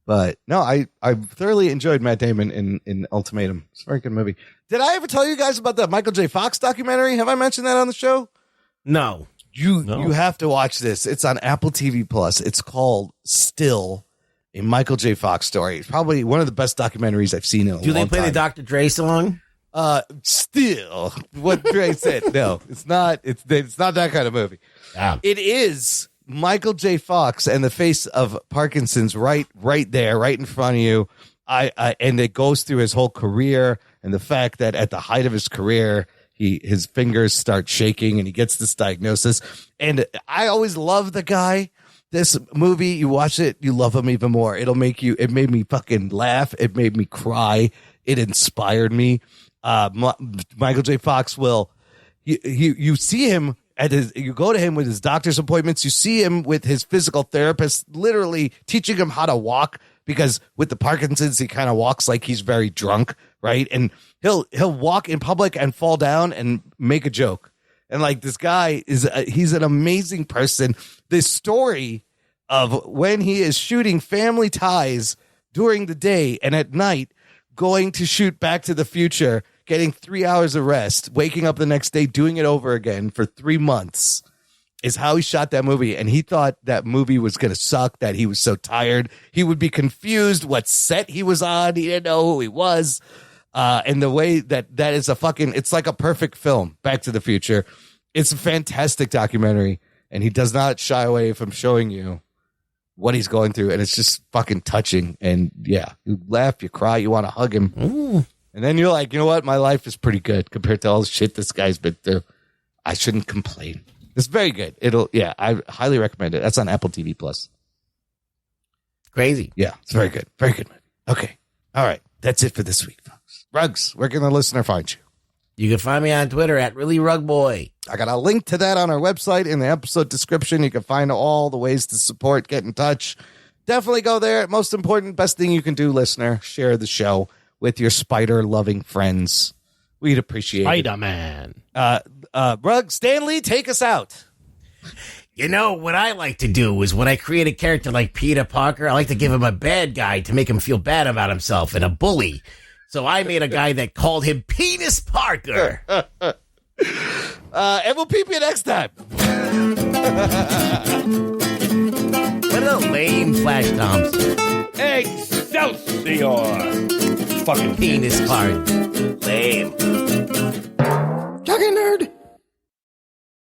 But no, I thoroughly enjoyed Matt Damon in Ultimatum. It's a very good movie. Did I ever tell you guys about the Michael J. Fox documentary? Have I mentioned that on the show? No. You have to watch this. It's on Apple TV Plus. It's called Still, a Michael J. Fox story. It's probably one of the best documentaries I've seen in a long time. Do they play the Dr. Dre song? Still, what Dre said. No, it's not. It's not that kind of movie. Yeah. It is Michael J. Fox and the face of Parkinson's right there, right in front of you. And it goes through his whole career and the fact that at the height of his career, his fingers start shaking and he gets this diagnosis. And I always love the guy. This movie, you watch it, you love him even more. It made me fucking laugh. It made me cry. It inspired me. Michael J. Fox you see him you go to him with his doctor's appointments. You see him with his physical therapist, literally teaching him how to walk, because with the Parkinson's, he kind of walks like he's very drunk, right? And he'll walk in public and fall down and make a joke. And like, this guy he's an amazing person. This story of when he is shooting Family Ties during the day and at night going to shoot Back to the Future, getting 3 hours of rest, waking up the next day, doing it over again for 3 months, is how he shot that movie. And he thought that movie was going to suck, that he was so tired. He would be confused what set he was on. He didn't know who he was. And the way that is it's like a perfect film, Back to the Future. It's a fantastic documentary. And he does not shy away from showing you what he's going through. And it's just fucking touching. And yeah, you laugh, you cry, you want to hug him. Ooh. And then you're like, you know what? My life is pretty good compared to all the shit this guy's been through. I shouldn't complain. It's very good. I highly recommend it. That's on Apple TV Plus. Crazy. Yeah, it's very good. Very good movie. Okay. All right. That's it for this week, folks. Rugs, where can the listener find you? You can find me on Twitter at ReallyRugBoy. I got a link to that on our website in the episode description. You can find all the ways to support, get in touch. Definitely go there. Most important, best thing you can do, listener, share the show with your spider-loving friends. We'd appreciate Spider-Man. Rug, Stanley, take us out. You know, what I like to do is when I create a character like Peter Parker, I like to give him a bad guy to make him feel bad about himself and a bully. So I made a guy that called him Penis Parker. And we'll peep you next time. What a lame Flash Thompson. Excelsior! Fucking Penis Parker. Lame. Jock and Nerd.